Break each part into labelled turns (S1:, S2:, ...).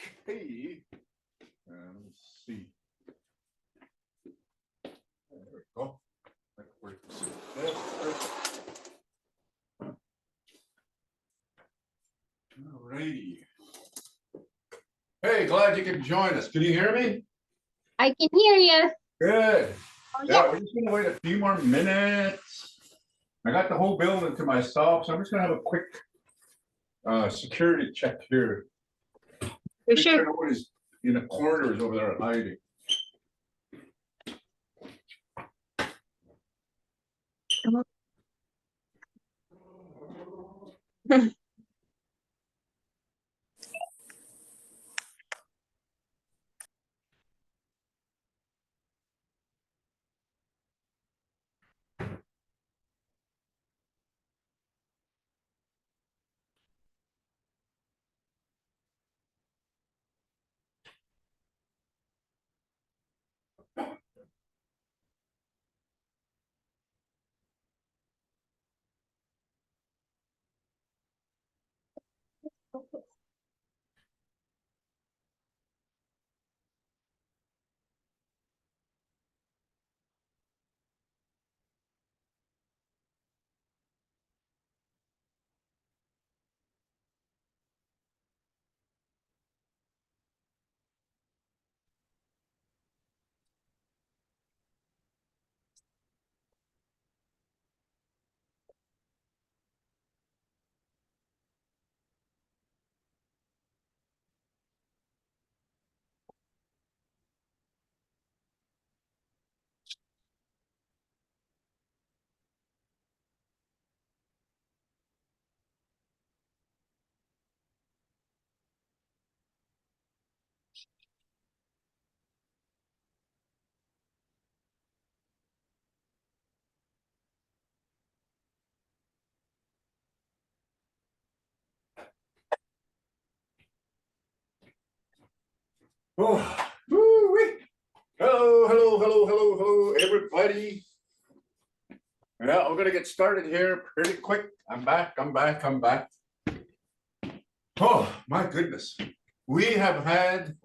S1: Okay, let's see. There we go. Alrighty. Hey, glad you could join us. Can you hear me?
S2: I can hear you.
S1: Good.
S2: Oh,
S1: Yeah, we're just gonna wait a few more minutes. I got the whole building to myself, so I'm just gonna have a quick security check here.
S2: For sure.
S1: Nobody's in the corners over there hiding. Oh, woo-wee. Hello, everybody. Yeah, we're gonna get started here pretty quick. I'm back. Oh, my goodness. We have had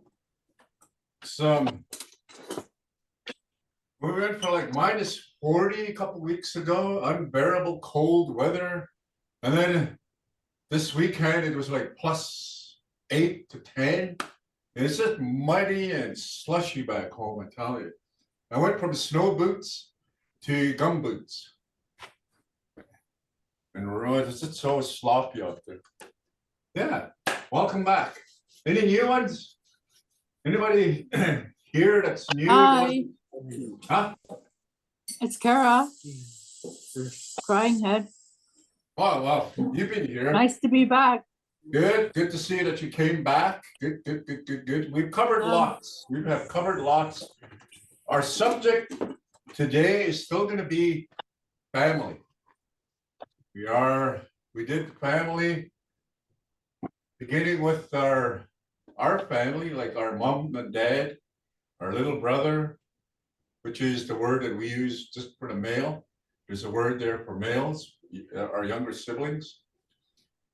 S1: we went for like -40 a couple weeks ago, unbearable cold weather. And then this weekend it was like +8 to 10. And it's just muddy and slushy back home, I tell you. I went from snow boots to gum boots. And it's just so sloppy out there. Yeah, welcome back. Any new ones? Anybody here that's new?
S3: Hi.
S1: Huh?
S3: It's Kara. Crying head.
S1: Oh, well, you've been here.
S3: Nice to be back.
S1: Good to see that you came back. Good. We've covered lots. We have covered lots. Our subject today is still going to be family. We did family, beginning with our family, like our mom and dad, our little brother, which is the word that we use just for the male. There's a word there for males, our younger siblings.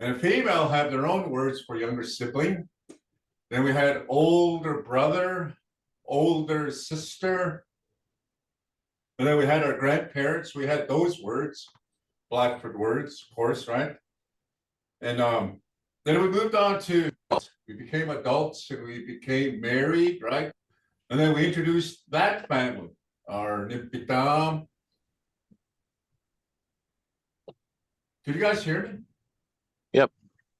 S1: And female have their own words for younger sibling. Then we had older brother, older sister. And then we had our grandparents. We had those words, Blackfoot words, of course, right? And then we moved on to, we became adults and we became married, right? And then we introduced that family, our Nimpitam. Did you guys hear me?
S4: Yep.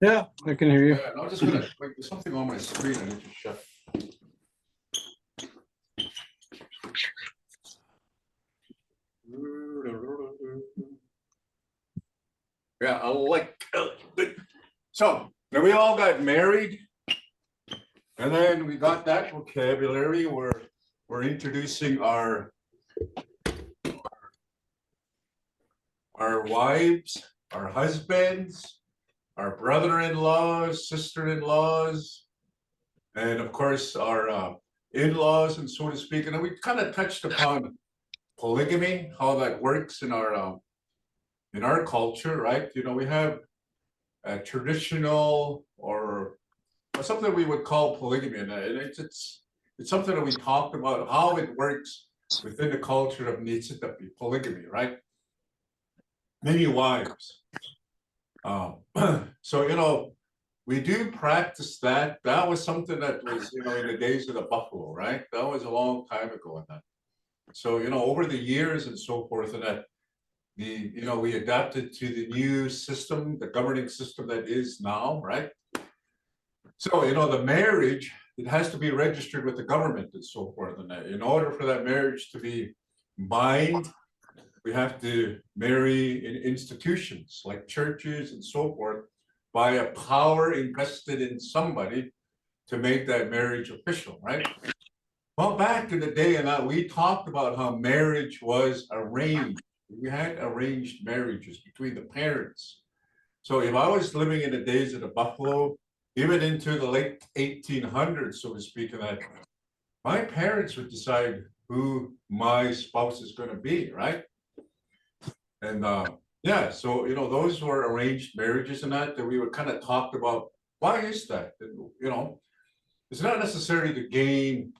S5: Yeah, I can hear you.
S1: Yeah, I'm just gonna, like, there's something on my screen I need to shut. Yeah, so then we all got married, and then we got that vocabulary. We're introducing our wives, our husbands, our brother-in-laws, sister-in-laws, and of course our in-laws, and so to speak. And then we kind of touched upon polygamy, how that works in our culture, right? You know, we have a traditional or something we would call polygamy, and it's something that we talked about how it works within the culture of Nitsitapi, polygamy, right? Many wives. So we do practice that. That was something that was in the days of the buffalo, right? That was a long time ago, and that. So over the years and so forth, and that we adapted to the new system, the governing system that is now, right? So, the marriage, it has to be registered with the government and so forth. And that in order for that marriage to be bind, we have to marry in institutions like churches and so forth by a power invested in somebody to make that marriage official, right? Well, back in the day, and we talked about how marriage was arranged. We had arranged marriages between the parents. So if I was living in the days of the buffalo, even into the late 1800s, so to speak, and that my parents would decide who my spouse is going to be, right? And yeah, so those were arranged marriages and that we would kind of talk about why is that? And, it's not necessarily to gain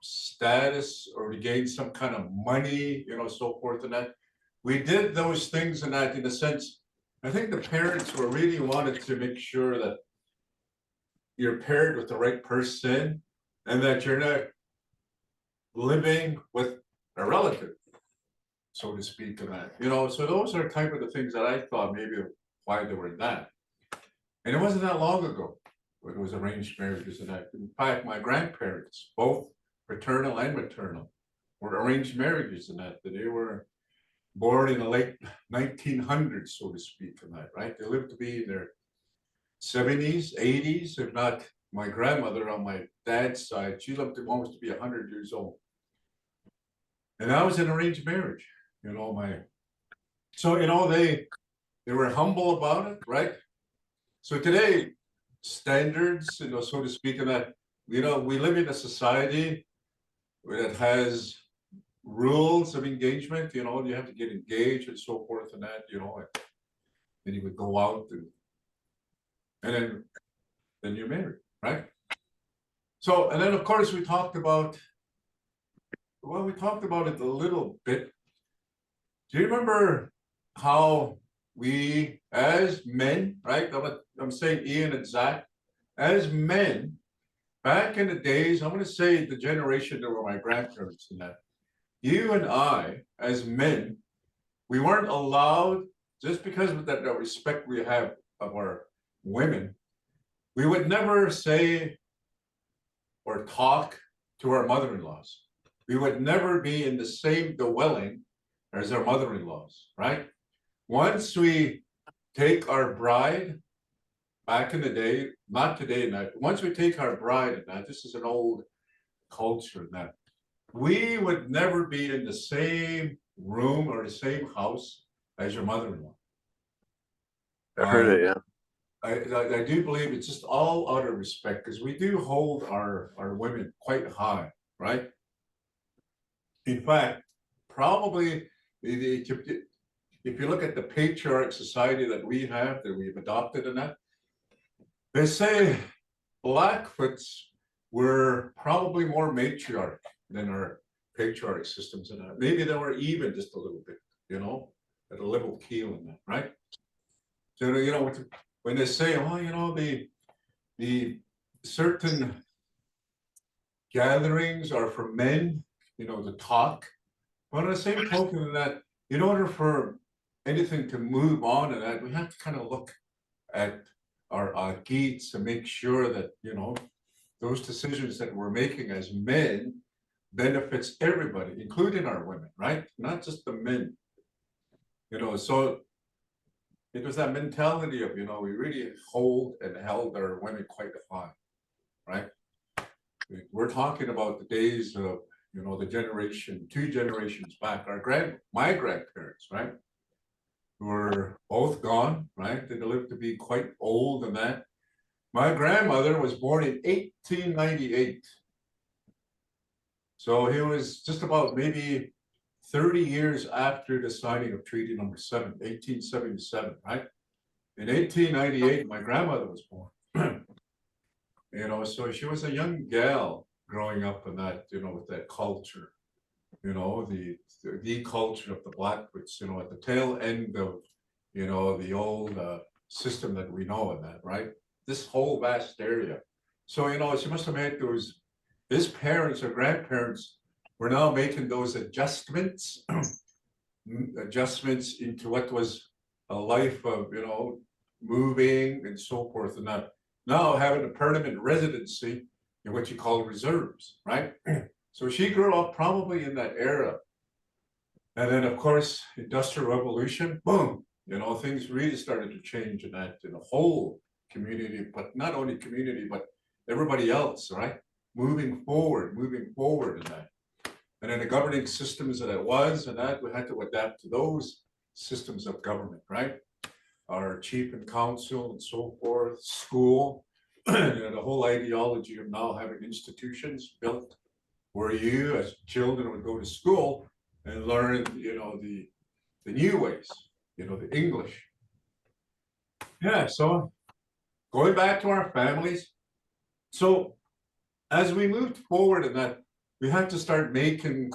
S1: status or to gain some kind of money, so forth and that. We did those things and that in a sense. I think the parents were really wanted to make sure that you're paired with the right person and that you're not living with a relative, so to speak, and that, so those are type of the things that I thought maybe why they were that. And it wasn't that long ago when it was arranged marriages and that. In fact, my grandparents, both paternal and maternal, were arranged marriages and that they were born in the late 1900s, so to speak, and that, right? They lived to be in their 70s, 80s, if not my grandmother on my dad's side, she lived to almost to be 100 years old. And that was an arranged marriage, so they were humble about it, right? So today, standards, so to speak, and that, we live in a society that has rules of engagement, you have to get engaged and so forth and that, and then you would go out and then you're married, right? So, and then of course we talked about it a little bit. Do you remember how we as men, right? I'm saying Ian and Zach, as men, back in the days, I'm going to say the generation that were my grandparents and that, you and I, as men, we weren't allowed, just because of that respect we have of our women, we would never say or talk to our mother-in-laws. We would never be in the same dwelling as our mother-in-laws, right? Once we take our bride, back in the day, not today, not, once we take our bride, and that, this is an old culture, and that, we would never be in the same room or the same house as your mother-in-law.
S4: I heard it, yeah.
S1: I do believe it's just all out of respect because we do hold our women quite high, right? In fact, probably if you look at the patriarch society that we have, that we've adopted in that, they say Blackfoots were probably more matriarch than our patriarch systems in that. Maybe they were even just a little bit, at a level keel in that, right? So, when they say, oh, the certain gatherings are for men, to talk. But on the same token of that, in order for anything to move on in that, we have to kind of look at our gates and make sure that, those decisions that we're making as men benefits everybody, including our women, right? Not just the men. So it was that mentality of, we really hold and held our women quite high, right? We're talking about the days of, the generation, 2 generations back, my grandparents, right? Who were both gone, right? They lived to be quite old and that. My grandmother was born in 1898. So he was just about maybe 30 years after the signing of Treaty Number 7, 1877, right? In 1898, my grandmother was born. So she was a young gal growing up in that, with that culture, the culture of the Blackfoots, at the tail end of, the old system that we know in that, right? This whole vast area. So, she must have made his parents or grandparents were now making those adjustments, adjustments into what was a life of, moving and so forth and that. Now having a permanent residency in what you call reserves, right? So she grew up probably in that era. And then, of course, Industrial Revolution, boom, things really started to change in the whole community, but not only community, but everybody else, right? Moving forward in that. And then the governing systems that it was, and that we had to adapt to those systems of government, right? Our chief and council and so forth, school, the whole ideology of now having institutions built where you as children would go to school and learn, the new ways, the English. Yeah, so going back to our families. So as we moved forward in that, we had to start making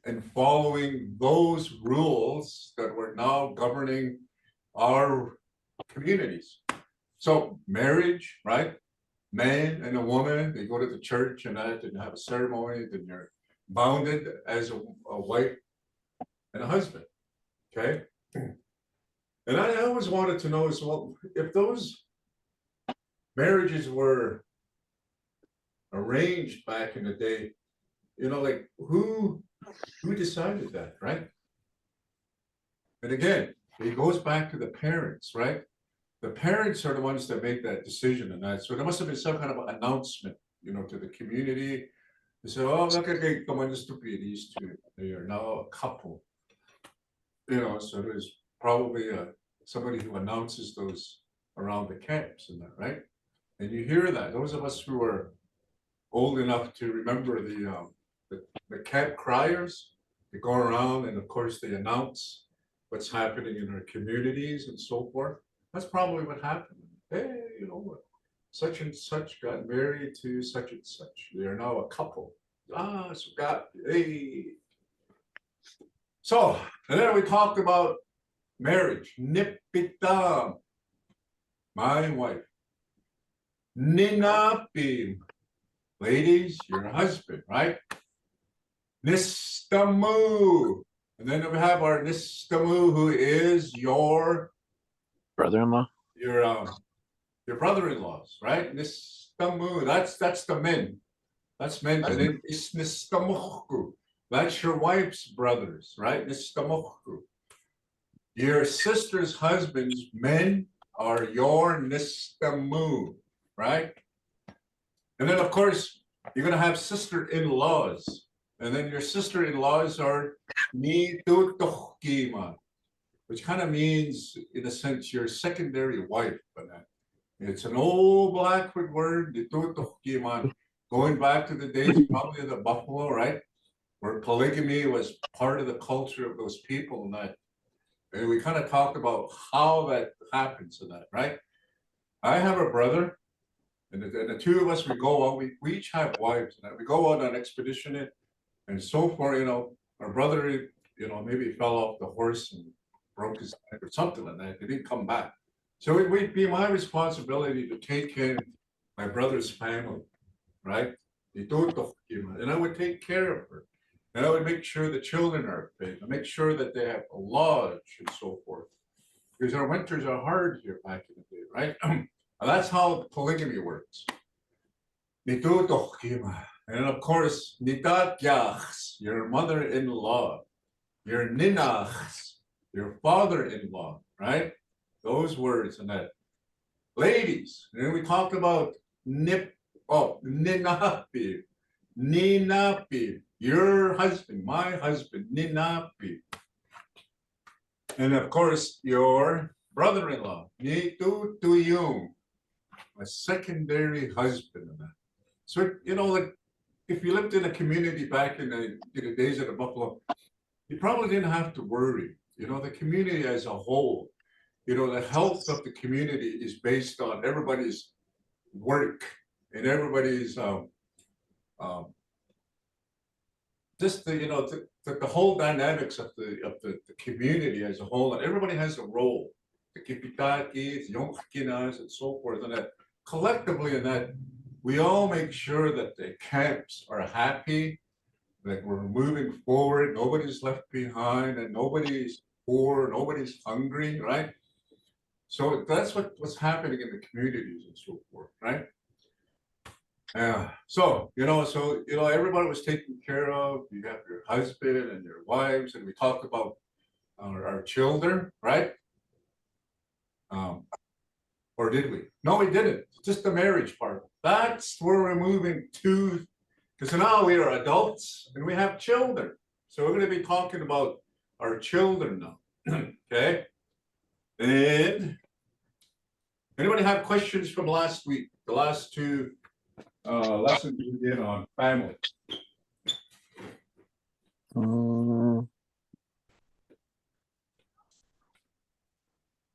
S1: and following those rules that were now governing our communities. So marriage, right? Man and a woman, they go to the church and that and have a ceremony, then you're bounded as a wife and a husband. Okay. And I always wanted to know as well, if those marriages were arranged back in the day, like who decided that, right? And again, it goes back to the parents, right? The parents are the ones that make that decision and that. So there must have been some kind of announcement, to the community. They say, oh, look at these two. They are now a couple. So there's probably somebody who announces those around the camps and that, right? And you hear that. Those of us who are old enough to remember the camp criers, they go around and of course they announce what's happening in our communities and so forth. That's probably what happened. Hey, such and such got married to such and such. They are now a couple. Hey. So, and then we talked about marriage. Nipita, my wife. Ninapim, ladies, your husband, right? Nistamu. And then we have our Nistamu, who is your
S4: Brother-in-law.
S1: Your brother-in-laws, right? Nistamu. That's the men. That's men. And then it's Nistamuhku. That's your wife's brothers, right? Nistamuhku. Your sister's husband's men are your Nistamu, right? And then of course you're gonna have sister-in-laws. And then your sister-in-laws are Nitutuhkima, which kind of means, in a sense, your secondary wife. It's an old Blackfoot word, Nitutuhkima, going back to the days probably of the buffalo, right? Where polygamy was part of the culture of those people and that. And we kind of talked about how that happens and that, right? I have a brother, and the two of us, we go out, we each have wives, and we go out on expedition and so far, our brother, maybe fell off the horse and broke his neck or something like that. He didn't come back. So it would be my responsibility to take care of my brother's family, right? And I would take care of her. And I would make sure the children are fed. I make sure that they have a lodge and so forth. Because our winters are hard here back in the day, right? And that's how polygamy works. And of course, Nitatyachs, your mother-in-law, your ninachs, your father-in-law, right? Those words and that. Ladies, and then we talked about ninapi, your husband, my husband, ninapi. And of course, your brother-in-law, nitutuyum, a secondary husband and that. So, like if you lived in a community back in the days of the buffalo, you probably didn't have to worry. The community as a whole, the health of the community is based on everybody's work in everybody's just the the whole dynamics of the community as a whole, and everybody has a role. The Kipitaki, the Yonkinas, and so forth, and that collectively in that we all make sure that the camps are happy, that we're moving forward, nobody's left behind, and nobody's poor, nobody's hungry, right? So that's what's happening in the communities and so forth, right? So everybody was taken care of. You have your husband and your wives, and we talked about our children, right? Or did we? No, we didn't. Just the marriage part. That's where we're moving to, because now we are adults and we have children. So we're going to be talking about our children now. Okay. And anybody have questions from last week? The last two lessons we did on family.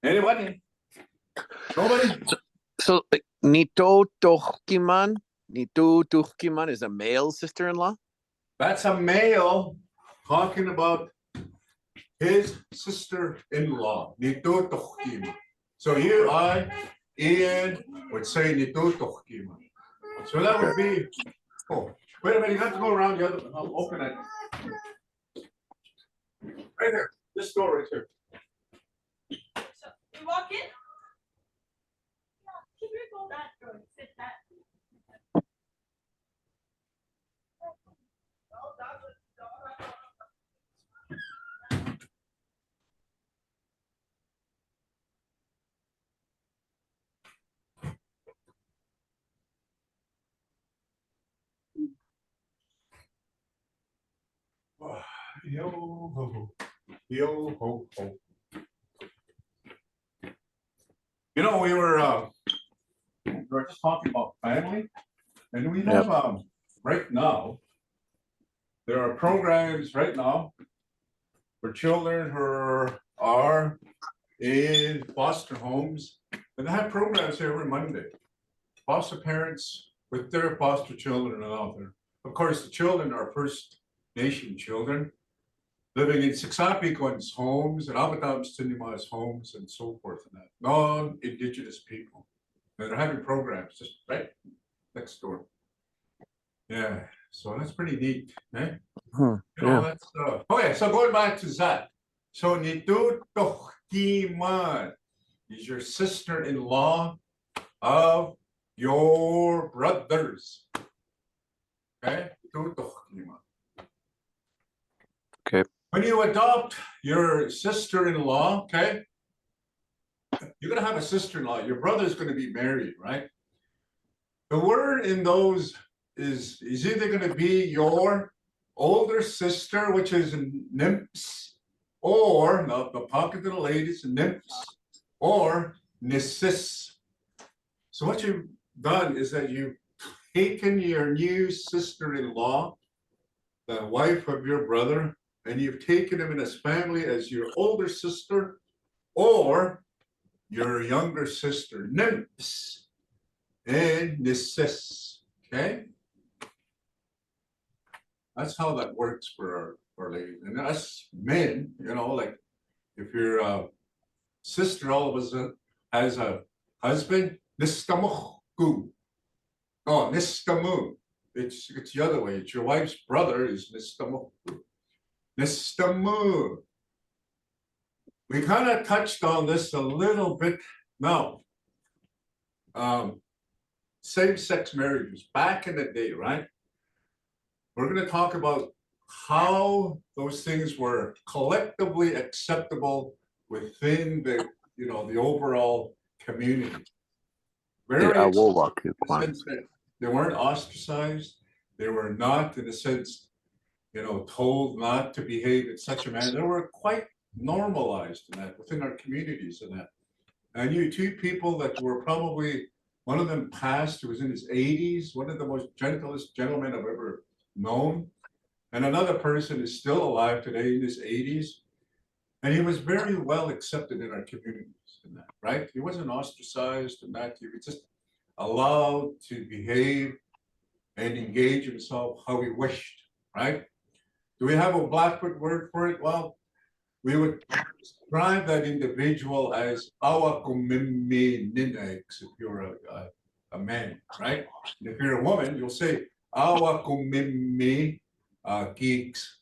S1: Anybody? Nobody?
S4: So Nito Tuhkiman is a male sister-in-law?
S1: That's a male talking about his sister-in-law. Nito Tuhkiman. So you, Ian would say Nito Tuhkiman. So that would be, oh, wait a minute, you have to go around the other one. I'll open it. Right here, this door right here.
S5: So you walk in? Can you go that door? Sit that.
S1: Yo ho ho. Yo ho ho. We were just talking about family, and we have right now there are programs right now for children who are in foster homes, and they have programs every Monday. Foster parents with their foster children are out there. Of course, the children are First Nation children living in Siksapiko's homes and Abatab's Tinima's homes and so forth and that. Non-Indigenous people. And they're having programs just right next door. Yeah, so that's pretty neat, eh? That's okay, so going back to that. So Nitut Tohkiman is your sister-in-law of your brothers. Okay? Nitut Tohkiman.
S4: Okay.
S1: When you adopt your sister-in-law, okay, you're gonna have a sister-in-law. Your brother's gonna be married, right? The word in those is either gonna be your older sister, which is nymphs, or the pocket of the ladies, nymphs, or nissis. So what you've done is that you've taken your new sister-in-law, the wife of your brother, and you've taken him in his family as your older sister or your younger sister, nymphs and nissis. Okay? That's how that works for our ladies. And us men, like if your sister all of a sudden has a husband, nistamuku. Oh, nistamu. It's the other way. It's your wife's brother is nistamuku. Nistamu. We kind of touched on this a little bit. Now, same-sex marriages back in the day, right? We're going to talk about how those things were collectively acceptable within the overall community. Very sense that they weren't ostracized. They were not, in a sense, told not to behave in such a manner. They were quite normalized in that within our communities and that. I knew two people that were probably, one of them passed, who was in his 80s, one of the most gentlest gentlemen I've ever known. And another person is still alive today in his 80s. And he was very well accepted in our communities and that, right? He wasn't ostracized and that. He was just allowed to behave and engage himself how he wished, right? Do we have a Blackfoot word for it? Well, we would describe that individual as awa kumimi ninex if you're a man, right? And if you're a woman, you'll say awa kumimi geeks,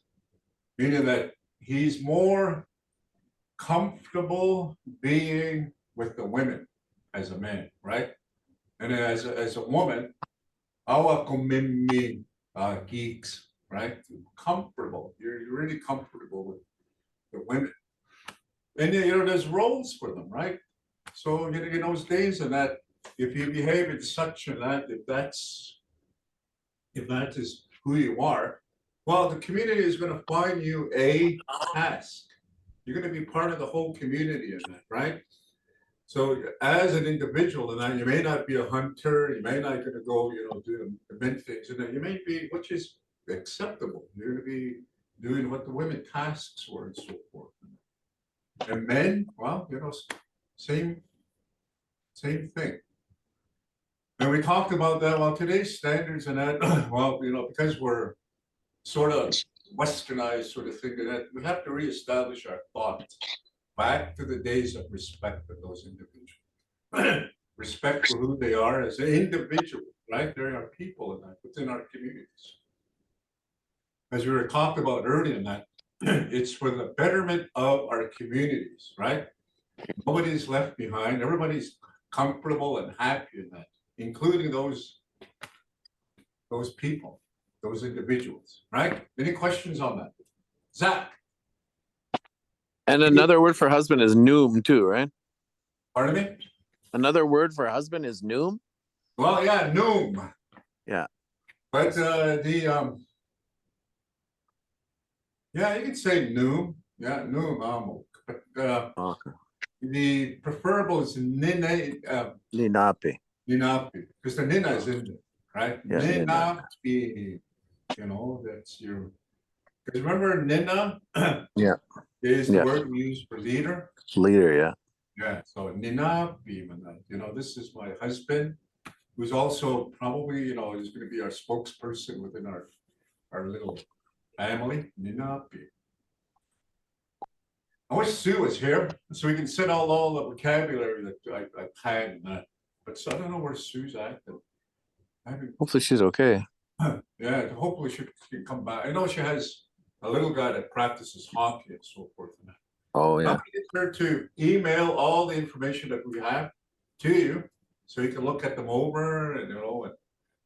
S1: meaning that he's more comfortable being with the women as a man, right? And as a woman, awa kumimi geeks, right? Comfortable. You're really comfortable with the women. And there's roles for them, right? So in those days and that, if you behave in such and that, if that is who you are, well, the community is going to find you a task. You're going to be part of the whole community in that, right? So as an individual, and you may not be a hunter, you may not going to go, do event things, and then you may be, which is acceptable. You're going to be doing what the women tasks were and so forth. And men, well, same thing. And we talked about that. Well, today's standards and that, well, because we're sort of westernized sort of thing, that we have to reestablish our thoughts back to the days of respect for those individuals. Respect for who they are as an individual, right? There are people in that within our communities. As we were talking about earlier in that, it's for the betterment of our communities, right? Nobody's left behind. Everybody's comfortable and happy in that, including those people, those individuals, right? Any questions on that? Zach?
S4: And another word for husband is noom too, right?
S1: Pardon me?
S4: Another word for husband is noom.
S1: Well, yeah, noom.
S4: Yeah.
S1: But yeah, you can say noom. Yeah, noom. But
S4: Okay.
S1: the preferable is nina,
S4: Linapi.
S1: ninapi, because the nina is in there, right?
S4: Yeah, nina.
S1: Ninapi, that's your. Because remember, nina
S4: Yeah.
S1: is the
S4: Yeah.
S1: word we use for leader.
S4: Leader, yeah.
S1: Yeah, so ninapi, this is my husband, who's also probably, is going to be our spokesperson within our little family, ninapi. I wish Sue was here so we can set all the vocabulary that I've had and that. But so I don't know where Sue's at.
S4: Hopefully she's okay.
S1: Yeah, hopefully she can come back. I know she has a little guy that practices hockey and so forth. And that.
S4: Oh
S1: I'm
S4: yeah.
S1: gonna get her to email all the information that we have to you so you can look at them over and and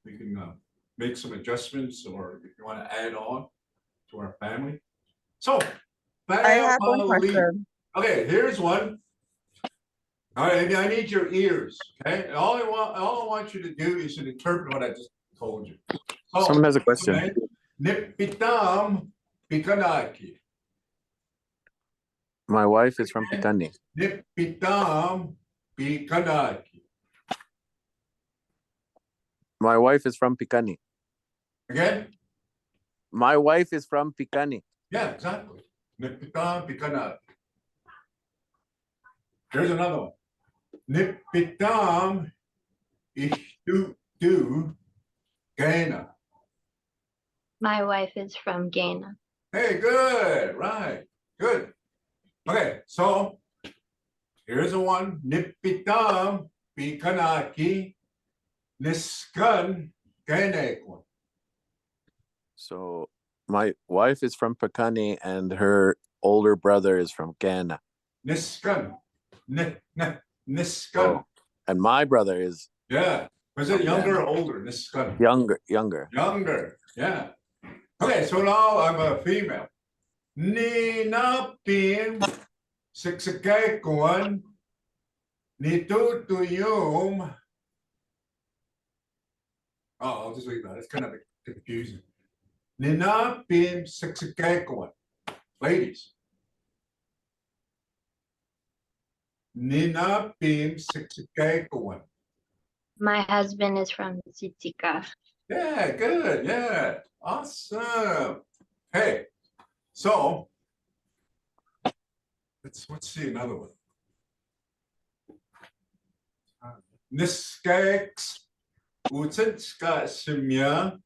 S1: we can make some adjustments or if you want to add on to our family. So
S6: I have one
S1: family.
S6: question.
S1: Okay, here's one. All right, I need your ears. Okay, and all I want you to do is to interpret what I just told you. So,
S4: Someone has a question.
S1: Nipitam pikanaki.
S4: My wife is from Pitani.
S1: Nipitam pikanaki.
S4: My wife is from Picani.
S1: Again?
S4: My wife is from Picani.
S1: Yeah, exactly. Nipitam pikanaki. Here's another one. Nipitam ishtu Ghana.
S2: My wife is from Ghana.
S1: Hey, good, right, good. Okay, so here's a one. Nipitam pikanaki niskan Ghana.
S4: So my wife is from Picani and her older brother is from Ghana.
S1: Niskan. Niskan.
S4: Oh, and my brother is
S1: Yeah. Was it
S4: Okay.
S1: younger or older? Niskan.
S4: younger.
S1: Younger. Yeah. Okay, so now I'm a female. Nina pin siksakekon nitutuyum. Oh, I'll just leave that. It's kind of confusing. Nina pin siksakekon. Ladies. Nina pin siksakekon.
S2: My husband is from Sitika.
S1: Yeah, good. Yeah, awesome. Hey, so let's see another one. Niskax Utsinska Simya,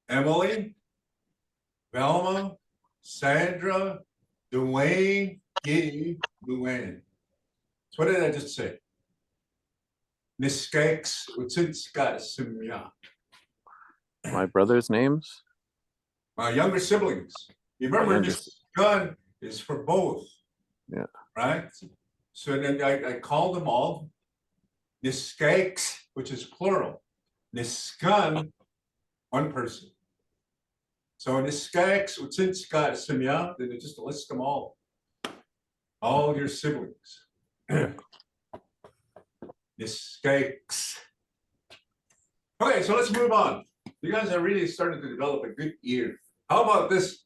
S1: Emily, Velma, Sandra, Dwayne, Giddy, Luann. So what did I just say? Niskax Utsinska Simya.
S4: My brother's names?
S1: My younger siblings. You
S4: My
S1: remember
S4: younger
S1: this gun is for both.
S4: Yeah.
S1: Right? So then I call them all Niskax, which is plural. Niskan, one person. So Niskax, Utsinska, Simya, then you just list them all your siblings. Niskax. Okay, so let's move on. You guys are really starting to develop a good ear. How about this?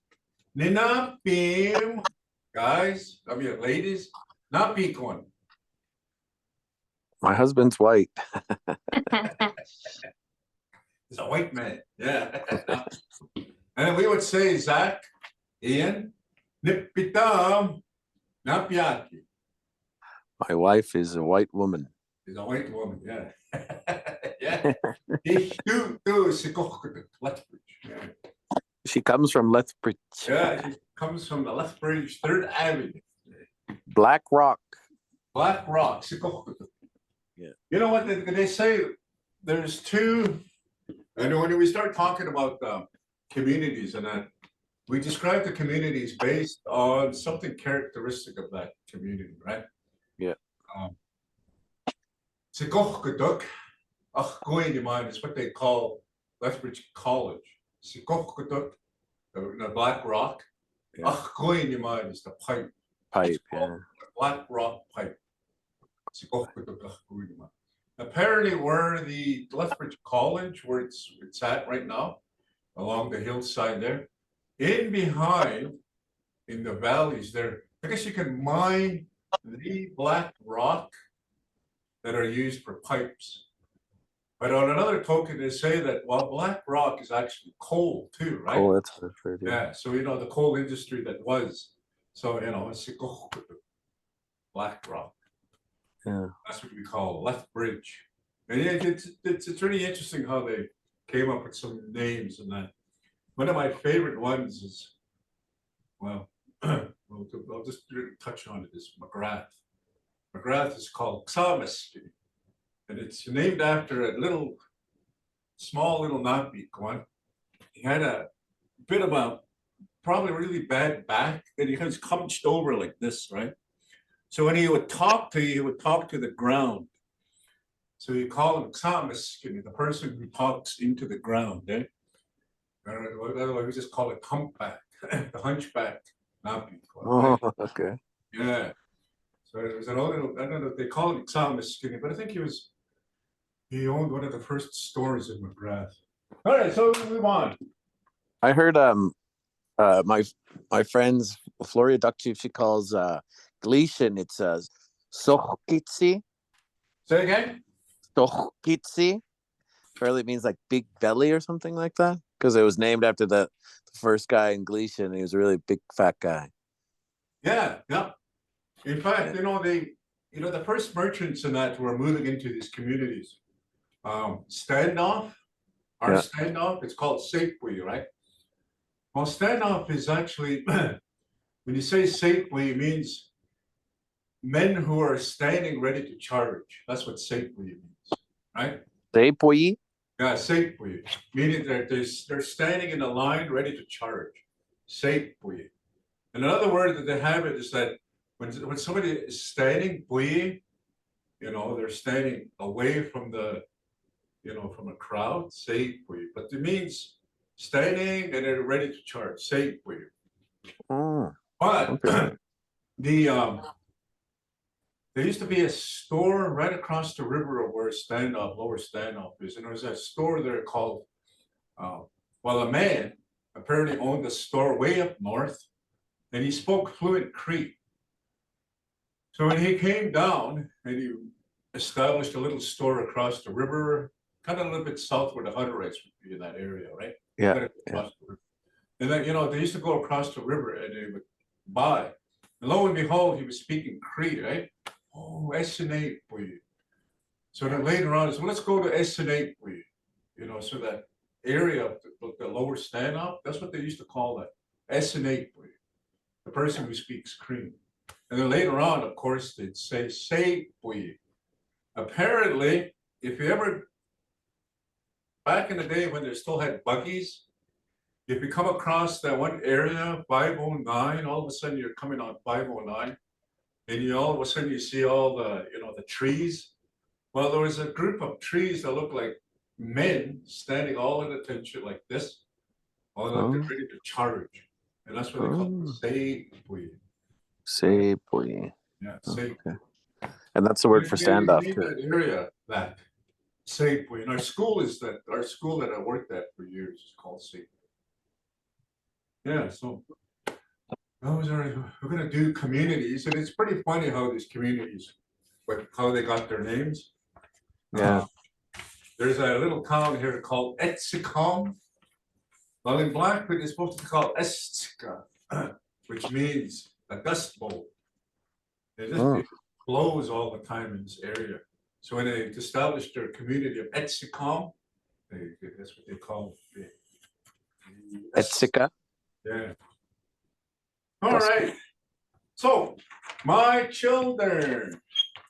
S1: Nina Beam, guys, I mean ladies, not Beacon.
S4: My husband's white.
S1: He's a white man. Yeah. And we would say Zach, Ian, Nipitam, Napiaki.
S4: My wife is a white woman.
S1: He's a white woman, yeah. Yeah. Lethbridge. Yeah.
S4: She comes from Lethbridge.
S1: Yeah, he comes from the Lethbridge 3rd Avenue.
S4: Black Rock.
S1: Black Rock.
S4: Yeah.
S1: You know what they say? There's two. And when we start talking about communities and that, we describe the communities based on something characteristic of that community, right?
S4: Yeah.
S1: Sikohkaduk, is what they call Lethbridge College. Sikohkaduk, the Black Rock.
S4: Yeah.
S1: Is the pipe.
S4: Pipe,
S1: It's called
S4: yeah.
S1: the Black Rock pipe. Apparently, where the Lethbridge College, where it's at right now, along the hillside there, in behind, in the valleys there, I guess you can mine the black rock that are used for pipes. But on another token, they say that while black rock is actually coal too, right?
S4: Oh, that's Lethbridge. Yeah.
S1: Yeah, so the coal industry that was, so it's black rock.
S4: Yeah.
S1: That's what we call Lethbridge. And yeah, it's really interesting how they came up with some names and that. One of my favorite ones is, well, I'll just really touch on it, is McGrath. McGrath is called Xamis, and it's named after a small little Nampik one. He had a bit of a probably really bad back that he was hunched over like this, right? So when he would talk to you, he would talk to the ground. So you call him Xamis, the person who talks into the ground, eh? Otherwise, we just call it humpback, the hunchback.
S4: Oh, okay.
S1: Yeah. So it was an old, I don't know if they call him Xamis, but I think he owned one of the first stores in McGrath. All right, so we move on.
S4: I heard my friend's Floria Duck Chief, she calls Gleason, it says Sochkitsi.
S1: Say again?
S4: Sochkitsi. Apparently it means like big belly or something like that. Because it was named after the first guy in Gleason. He was a really big fat guy.
S1: Yeah, yeah. In fact, the first merchants in that were moving into these communities. Standoff, standoff, it's called Sapeway, right? Well, standoff is actually, when you say Sapeway, it means men who are standing ready to charge. That's what Sapeway means, right?
S4: Sapeway?
S1: Yeah, Sapeway, meaning that they're standing in a line ready to charge. Sapeway. And another word that they have it is that when somebody is standing, they're standing away from from a crowd, Sapeway. But it means standing and they're ready to charge, Sapeway.
S4: Oh,
S1: But
S4: okay.
S1: there used to be a store right across the river of where Lower Standoff is. And there was a store there called, a man apparently owned a store way up north, and he spoke fluent Cree. So when he came down and he established a little store across the river, kind of a little bit south where the Hutterites would be in that area, right?
S4: Yeah.
S1: And then, they used to go across the river and they would buy. And lo and behold, he was speaking Cree, right? Oh, estimate for you. So then later on, so let's go to S&A, you know, so that area of the lower stand up, that's what they used to call that. S&A, the person who speaks Cream. And then later on, of course, they'd say, apparently, if you ever, back in the day when they still had buggies, if you come across that one area, 509, all of a sudden you're coming on 509, and you all of a sudden you see all the, you know, the trees. Well, there was a group of trees that looked like men standing all at attention like this, all like they're ready to charge. And that's what they call say.
S4: Say boy.
S1: Yeah, say.
S4: Okay. And that's the word for standoff too.
S1: That area, that say. And our school is that, our school that I worked at for years is called say. Yeah, so those are, we're gonna do communities, and it's pretty funny how these communities, how they got their names.
S4: Yeah.
S1: There's a little town here called Etzicom. Well, in Blackfoot, it's supposed to be called Estica, which means a dust bowl. It just blows all the time in this area. So when they established their community of Etzicom, that's what they call it.
S4: Etsica.
S1: Yeah. All right. So, my children.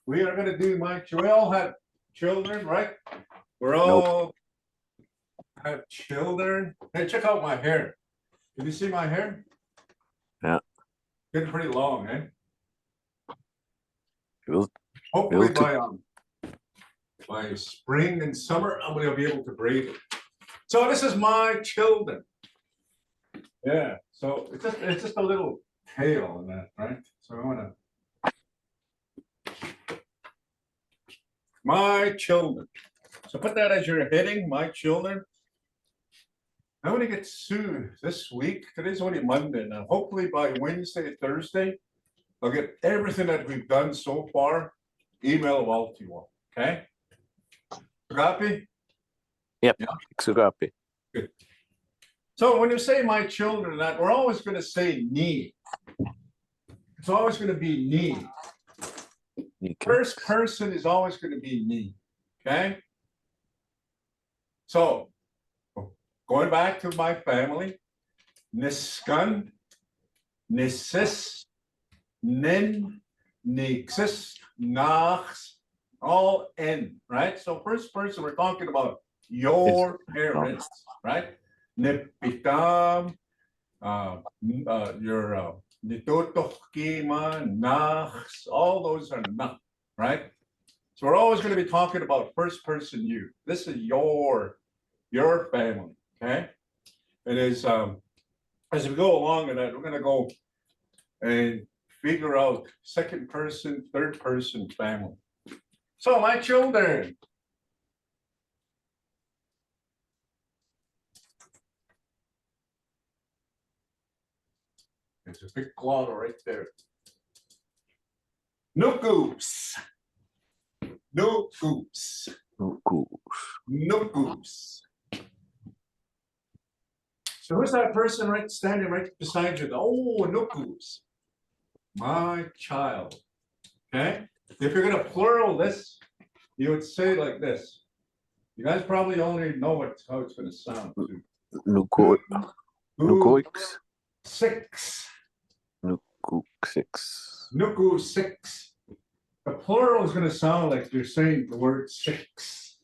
S1: We are going to do we all have children, right? We're all have children. Hey, check out my hair. Can you see my hair?
S4: Yeah.
S1: Getting pretty long, eh?
S4: It'll
S1: Hopefully by spring and summer, I'm going to be able to braid it. So this is my children. Yeah. So it's just a little tail on that, right? So I want to. My children. So put that as your heading, my children. I'm going to get soon this week. Today's only Monday now. Hopefully by Wednesday, Thursday, I'll get everything that we've done so far, email it all to you all. Okay? Copy?
S4: Yep.
S1: Yeah.
S4: Xugapi.
S1: Good. So when you say my children, that we're always going to say ni. It's always going to be ni. First person is always going to be me. Okay. So going back to my family, Niskan, Nisis, Nin, Nixis, Nax, all N, right? So first person, we're talking about your parents, right? Nipitam, your Nitotohkima, Nax, all those are na, right? So we're always going to be talking about first person you. This is your family, okay? It is as we go along in that, we're going to go and figure out second person, third person family. So my children. There's a big claw right there. No goose. No goose.
S4: No goose.
S1: No goose. So who's that person right standing right beside you? Oh, no goose. My child. Okay. If you're gonna plural this, you would say like this. You guys probably only know how it's gonna sound.
S4: Nuko. Nukoix.
S1: Six.
S4: Nuku six.
S1: Nuku six. The plural is gonna sound like you're saying the word six.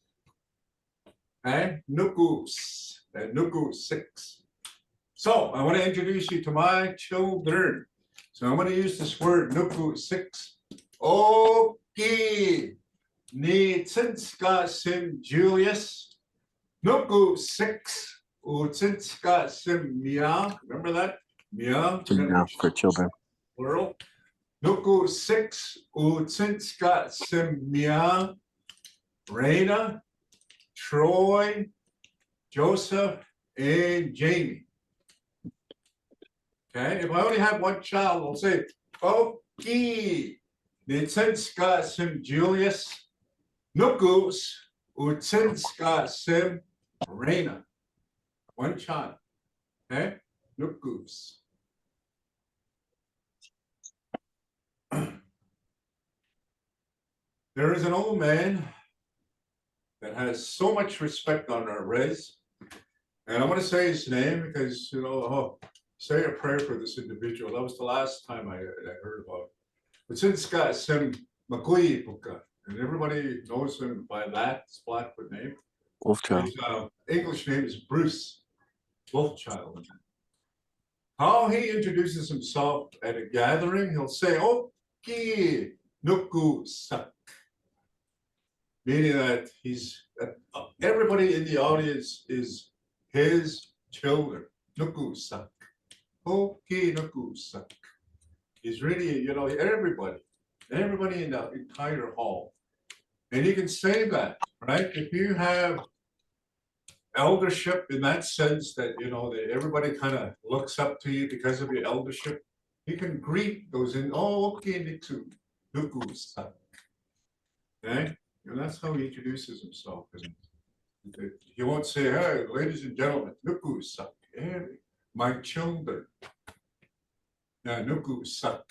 S1: And nukus. And nuku six. So I want to introduce you to my children. So I'm going to use this word nuku six. Okay. Ni tsinska sim Julius. Nuku six. Utsinska sim Mia. Remember that? Mia.
S4: Yeah, for children.
S1: Plural. Nuku six. Utsinska sim Mia. Raina. Troy. Joseph. And Jamie. Okay, if I only have one child, I'll say, okay, Nitsinska sim Julius, Nukus, Utsinska sim Reina. One child. Okay, Nukus. There is an old man that has so much respect on our res. And I want to say his name because, say a prayer for this individual. That was the last time I heard about it. But since Scott Sim Makui Puka, and everybody knows him by that, his Blackfoot name.
S4: Wolfchild.
S1: His English name is Bruce Wolfchild. How he introduces himself at a gathering, he'll say, Oki Nuku Sak. Meaning that everybody in the audience is his children. Nuku Sak. Oki Nuku Sak. He's really, everybody in the entire hall. And you can say that, right? If you have eldership in that sense that, that everybody kind of looks up to you because of your eldership, you can greet those in, okay, Niksu, Nuku Sak. Okay? And that's how he introduces himself. He won't say, hey, ladies and gentlemen, Nuku Sak, my children. Yeah, Nuku Sak.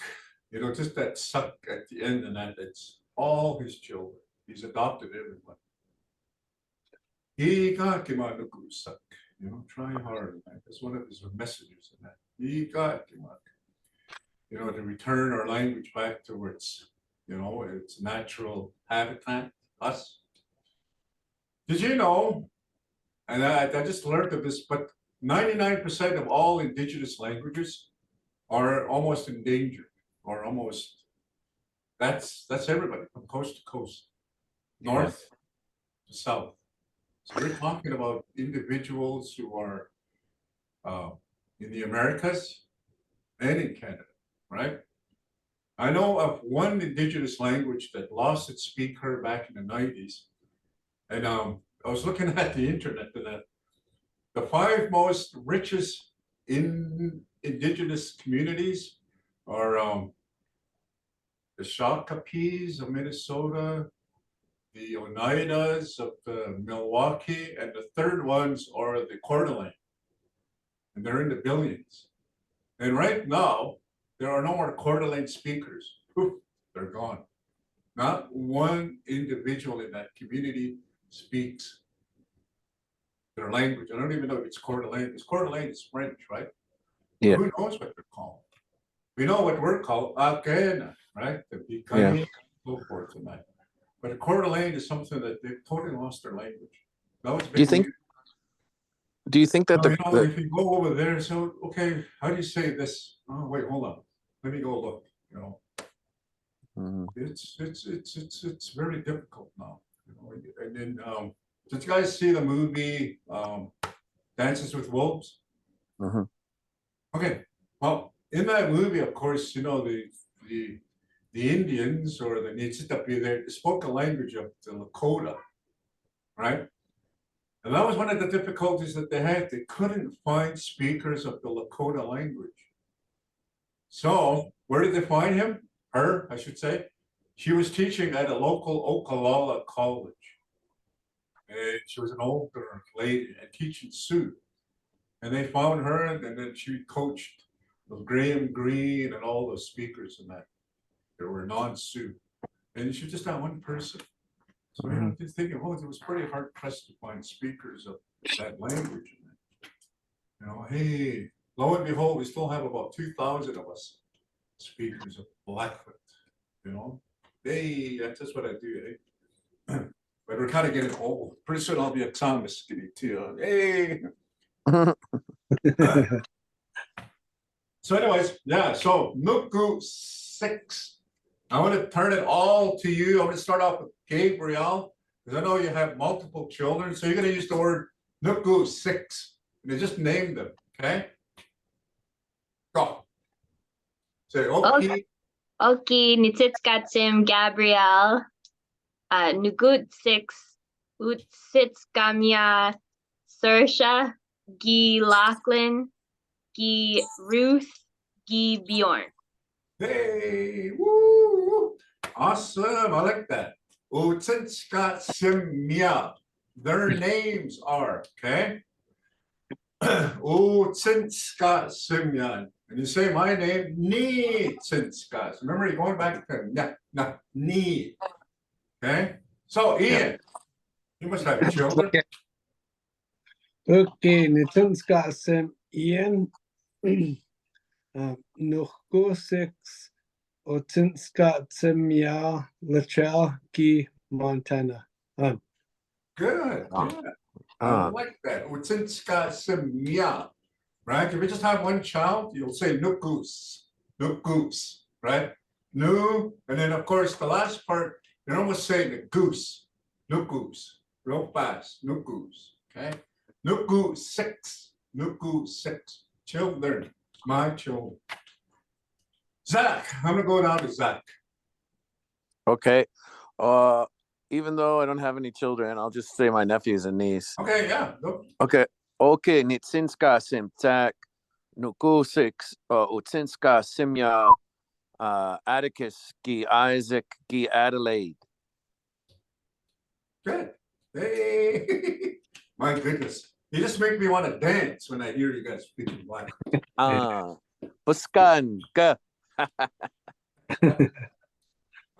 S1: Just that suck at the end, and it's all his children. He's adopted everyone. He got Kima Nuku Sak. Try hard. That's one of his messages in that. He got Kima. To return our language back to its natural habitat, us. Did you know, and I just learned of this, but 99% of all indigenous languages are almost endangered, or almost, that's everybody from coast to coast, north to south. So we're talking about individuals who are in the Americas and in Canada, right? I know of one indigenous language that lost its speaker back in the 90s. And I was looking at the internet, and the 5 most richest indigenous communities are the Shakapees of Minnesota, the Oneidas of Milwaukee, and the third ones are the Coeur d'Alene. And they're in the billions. And right now, there are no more Coeur d'Alene speakers. Poof, they're gone. Not one individual in that community speaks their language. I don't even know if it's Coeur d'Alene, because Coeur d'Alene is French, right?
S4: Yeah.
S1: Who knows what they're called? We know what we're called, Akena, right? The Bikani, and so forth and that. But Coeur d'Alene is something that they've totally lost their language. That was
S4: Do you think that
S1: if you go over there, so okay, how do you say this? Oh wait, hold on. Let me go look. It's very difficult now. And then did you guys see the movie Dances with Wolves? Okay, well, in that movie, of course, the Indians or the Niitsitapi, they spoke a language of the Lakota, right? And that was one of the difficulties that they had. They couldn't find speakers of the Lakota language. So where did they find him? Her, I should say. She was teaching at a local Okalala college. And she was an older lady and teaching Sioux. And they found her, and then she coached Graham Greene and all those speakers and that. There were non-Sioux. And she was just that one person. So I'm just thinking, it was pretty hard pressed to find speakers of that language. Hey, lo and behold, we still have about 2,000 of us speakers of Blackfoot. Hey, that's just what I do, eh? But we're kind of getting old. Pretty soon I'll be a Thomas skinny too. Hey. So anyways, yeah, so Nuku 6. I want to turn it all to you. I'm going to start off with Gabriel, because I know you have multiple children. So you're going to use the word Nuku 6. And you just name them, okay? Go. Say, okay.
S2: Oki, Nitsitskatsim, Gabrielle, Nugut 6, Utsitskamya, Sersha, Gi Lachlan, Gi Ruth, Gi Bjorn.
S1: Hey, woo! Awesome, I like that. Utsinskatsimya. Their names are, okay? Utsinskatsimya. And you say my name, Ni Tsinskas. Remember, you're going back to ni. Okay? So, Ian, You must have children.
S6: Okay, Nitunska Sim Ian. Nuhko 6 Otinska Simya Lachel Ki Montana.
S1: Good,
S4: Ah.
S1: good. I
S4: Ah.
S1: like that. Utsinska simya, right? If you just have one child, you'll say nukus, nukus, right? Nu, and then of course the last part, you almost say the goose, nukus, real fast, nukus, okay? Nuku 6, nuku 6, children, my children. Zach, I'm gonna go down to Zach.
S4: Okay. Even though I don't have any children, I'll just say my nephews and niece.
S1: Okay, yeah, go.
S4: Okay. Okay, Nitsinska Simtak, Nuku 6, Utsinska Simya, Atticus, Gi Isaac, Gi Adelaide.
S1: Good. Hey, my goodness. You just make me want to dance when I hear you guys speaking Blackfoot.
S4: Buskan, Ga.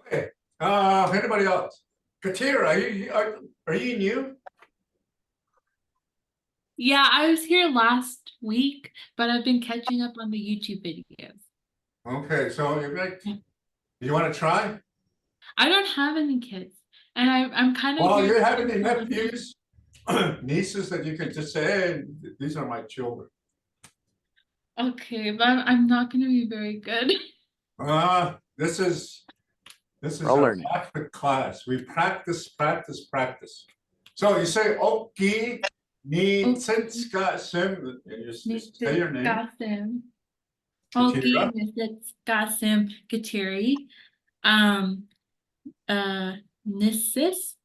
S1: Okay. Anybody else? Katira, are you new?
S7: Yeah, I was here last week, but I've been catching up on the YouTube videos.
S1: Okay, so you want to try?
S7: I don't have any kids, and I'm kind of.
S1: Well, you have any nephews, nieces that you can just say, hey, these are my children.
S7: Okay, but I'm not going to be very good.
S1: This is
S4: I'll
S1: our
S4: learn.
S1: Blackfoot class. We practice. So you say Oki ni tsinska sim, and you just say your name.
S7: Gasim.
S1: Katira.
S7: Okay, Gasim Kateri. Nisis.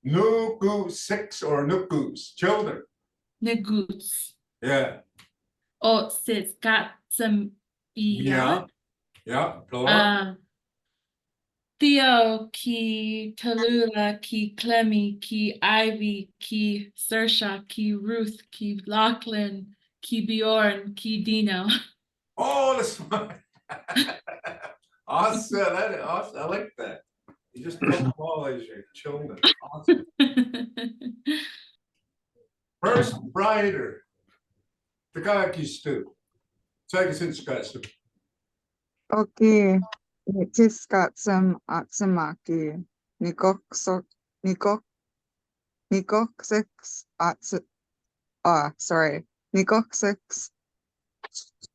S1: Nuku 6 or nukus, children.
S7: Negus.
S1: Yeah.
S7: Oh, sis Gasim.
S1: Yeah. Plural.
S7: Theo, ki Tallulah, ki Clemmy, ki Ivy, ki Saoirse, ki Ruth, ki Lachlan, ki Bjorn, ki Dino.
S1: Oh, that's fine. Awesome. Awesome. I like that. You just took them all as your children. Awesome. First writer. The guy keeps Stu. Take us in, Scott.
S8: Okay, Nitiskatsum Atsumaki, Nikoksix Nikoksix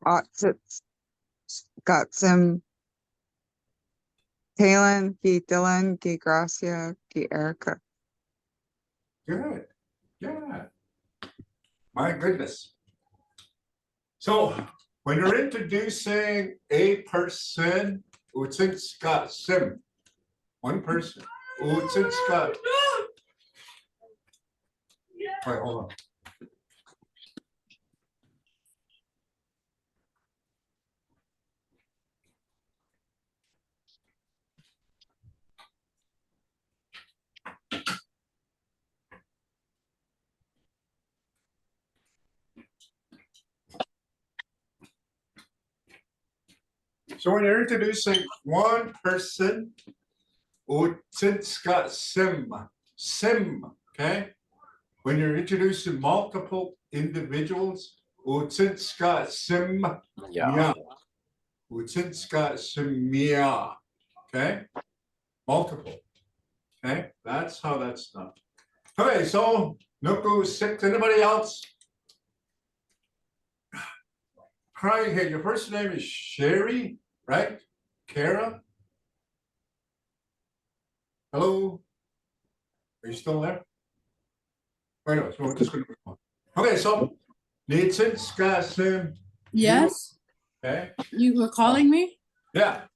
S8: Atsits Gatsum Talon, Ki Dylan, Ki Gracia, Ki Erica.
S1: Good. Yeah. My goodness. So when you're introducing a person, Scott Sim, one person, Scott. Wait, hold on. So when you're introducing one person, Scott Sim, okay? When you're introducing multiple individuals, Scott Sim,
S4: Yeah.
S1: Scott Simia, okay? Multiple, okay? That's how that's done. Okay, so Nuku 6, anybody else? Crying head, your first name is Sherry, right? Kara? Hello? Are you still there? Wait, no, so we're just gonna move on. Okay, so Nathan, Scott, Sim.
S3: Yes,
S1: Okay,
S3: you were calling me?
S1: yeah.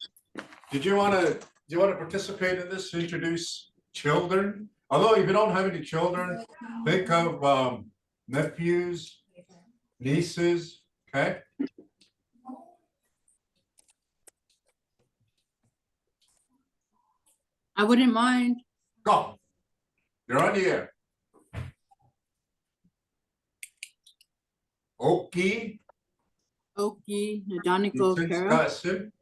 S1: Do you want to participate in this, introduce children? Although if you don't have any children, think of nephews, nieces, okay?
S3: I wouldn't mind.
S1: Go. You're on the air. Oki,
S3: Oki, Nadoniko
S1: Nathan,
S3: Kara,
S1: Scott, Sim,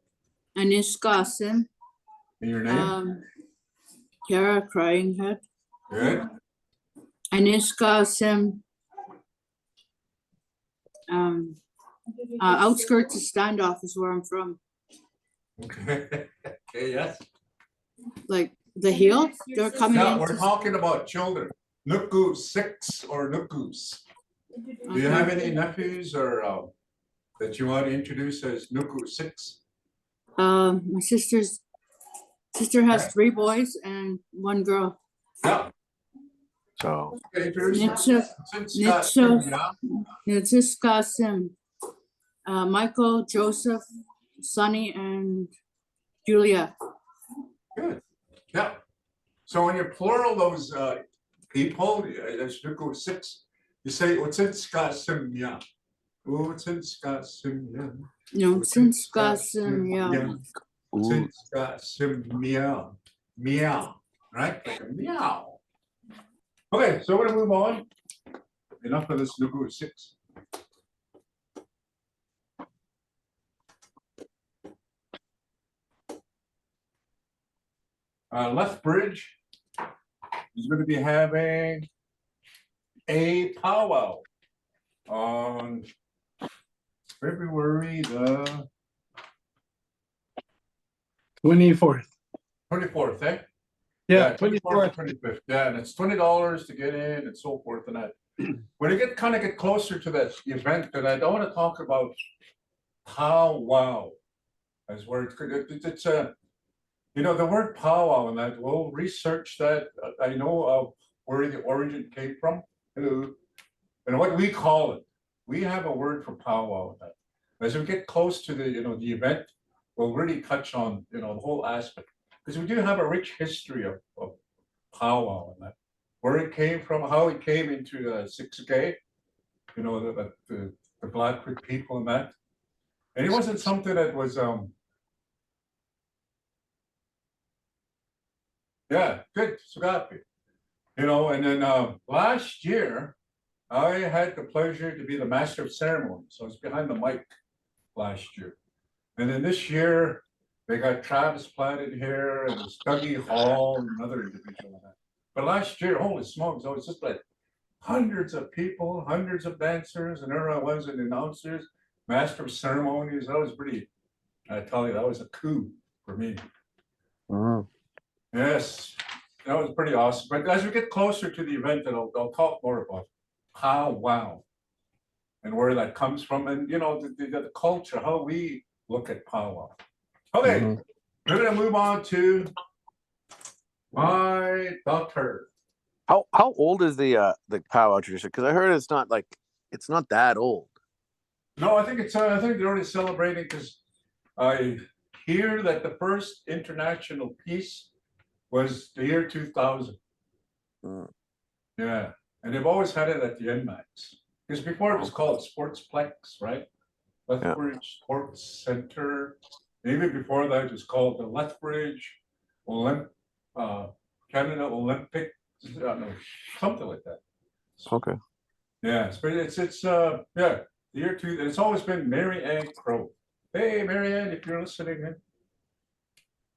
S3: Aniska Sim,
S1: and your name?
S3: Kara Crying Head,
S1: Good.
S3: Aniska Sim. Outskirts of Standoff is where I'm from.
S1: Okay, okay, yes.
S3: Like the hill, they're coming
S1: Now,
S3: in.
S1: we're talking about children. Nuku 6 or Nukus. Do you have any nephews or that you want to introduce as Nuku 6?
S3: My sister has 3 boys and 1 girl.
S1: Yeah.
S4: So
S1: Okay, introduce them.
S3: Nitsa,
S1: Since Scott,
S3: Nitsa.
S1: yeah.
S3: Nitsa Sim. Michael, Joseph, Sonny, and Julia.
S1: Good. Yeah. So when you plural those people, that's Nuku 6, you say Utsinska Simya. Utsinska Simya.
S3: No, Sinska Sim, yeah.
S1: Utsinska Simya. Meow. Right? Like a meow. Okay, so we're gonna move on. Enough of this Nuku 6. Lethbridge is going to be having a powwow on February the
S6: 24th.
S1: 24th, eh?
S6: Yeah,
S1: 24th
S6: 24th.
S1: to 25th. Yeah, and it's $20 to get in and so forth and that. When you kind of get closer to that event, and I don't want to talk about powwow as words. It's a you know, the word powwow and that, we'll research that. I know of where the origin came from. Hello. And what we call it. We have a word for powwow. And that. As we get close to the, the event, we'll really touch on, the whole aspect. Because we do have a rich history of powwow and that. Where it came from, how it came into 6K, the Blackfoot people and that. And it wasn't something that was, yeah, good, Sugapi. And then last year, I had the pleasure to be the master of ceremony. So I was behind the mic last year. And then this year, they got Travis planted here and there's Dougie Hall and another individual. But last year, holy smokes, I was just like hundreds of people, hundreds of dancers, and there I was an announcers, master of ceremonies. That was pretty, I tell you, that was a coup for me. Yes, that was pretty awesome. But as we get closer to the event, then I'll talk more about powwow and where that comes from, and the culture, how we look at powwow. Okay, we're gonna move on to my daughter.
S4: how old is the powwow tradition? Because I heard it's not that old.
S1: No, I think they're already celebrating because I hear that the first international peace was the year 2000. Yeah, and they've always had it at the NMAX. Because before it was called Sportsplex, right? Lethbridge Sports Center. Maybe before that it was called the Lethbridge Canada Olympic, something like that.
S4: Okay.
S1: Yeah, but it's the year 2, and it's always been Mary Ann Crow. Hey, Mary Ann, if you're listening,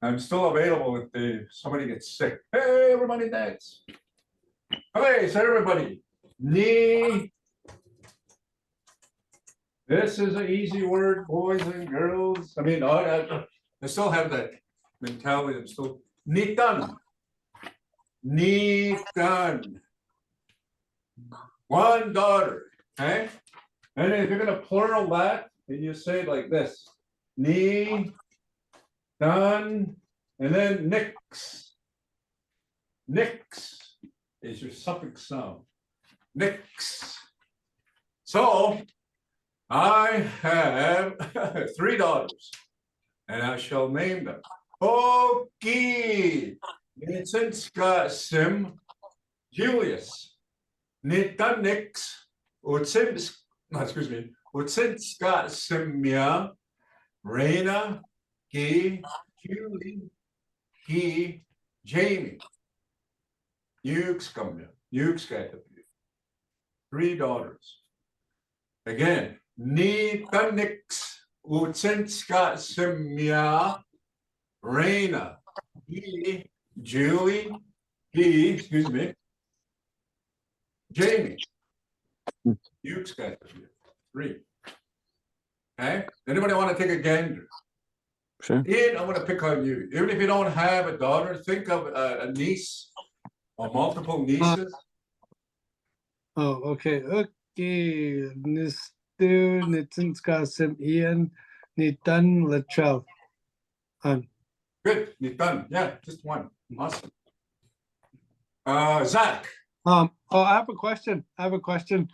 S1: I'm still available if somebody gets sick. Hey, everybody dance. Okay, so everybody, knee. This is an easy word, boys and girls. I mean, I still have that mentality. I'm still nitan. Nitan. One daughter, okay? And if you're gonna plural that, and you say it like this, ni, done, and then nix. Nix is your suffix sound. Nix. So I have 3 daughters, and I shall name them. Okay. Nitsinska Sim, Julius, Nitanix, Utsinska Simya, Reina, Julie, Jamie. Yukskamya, 3 daughters. Again, Nitanix, Utsinska Simya, Reina, Julie, Jamie. You've got 3. Okay, anybody want to take a gander?
S4: Sure.
S1: Ian, I'm gonna pick on you. Even if you don't have a daughter, think of a niece or multiple nieces.
S6: Oh, okay. Okay. Nistu, Nitinska, Sim Ian, Nitan, Latrell.
S1: Good, you're done. Yeah, just one. Awesome. Zach.
S6: Oh, I have a question.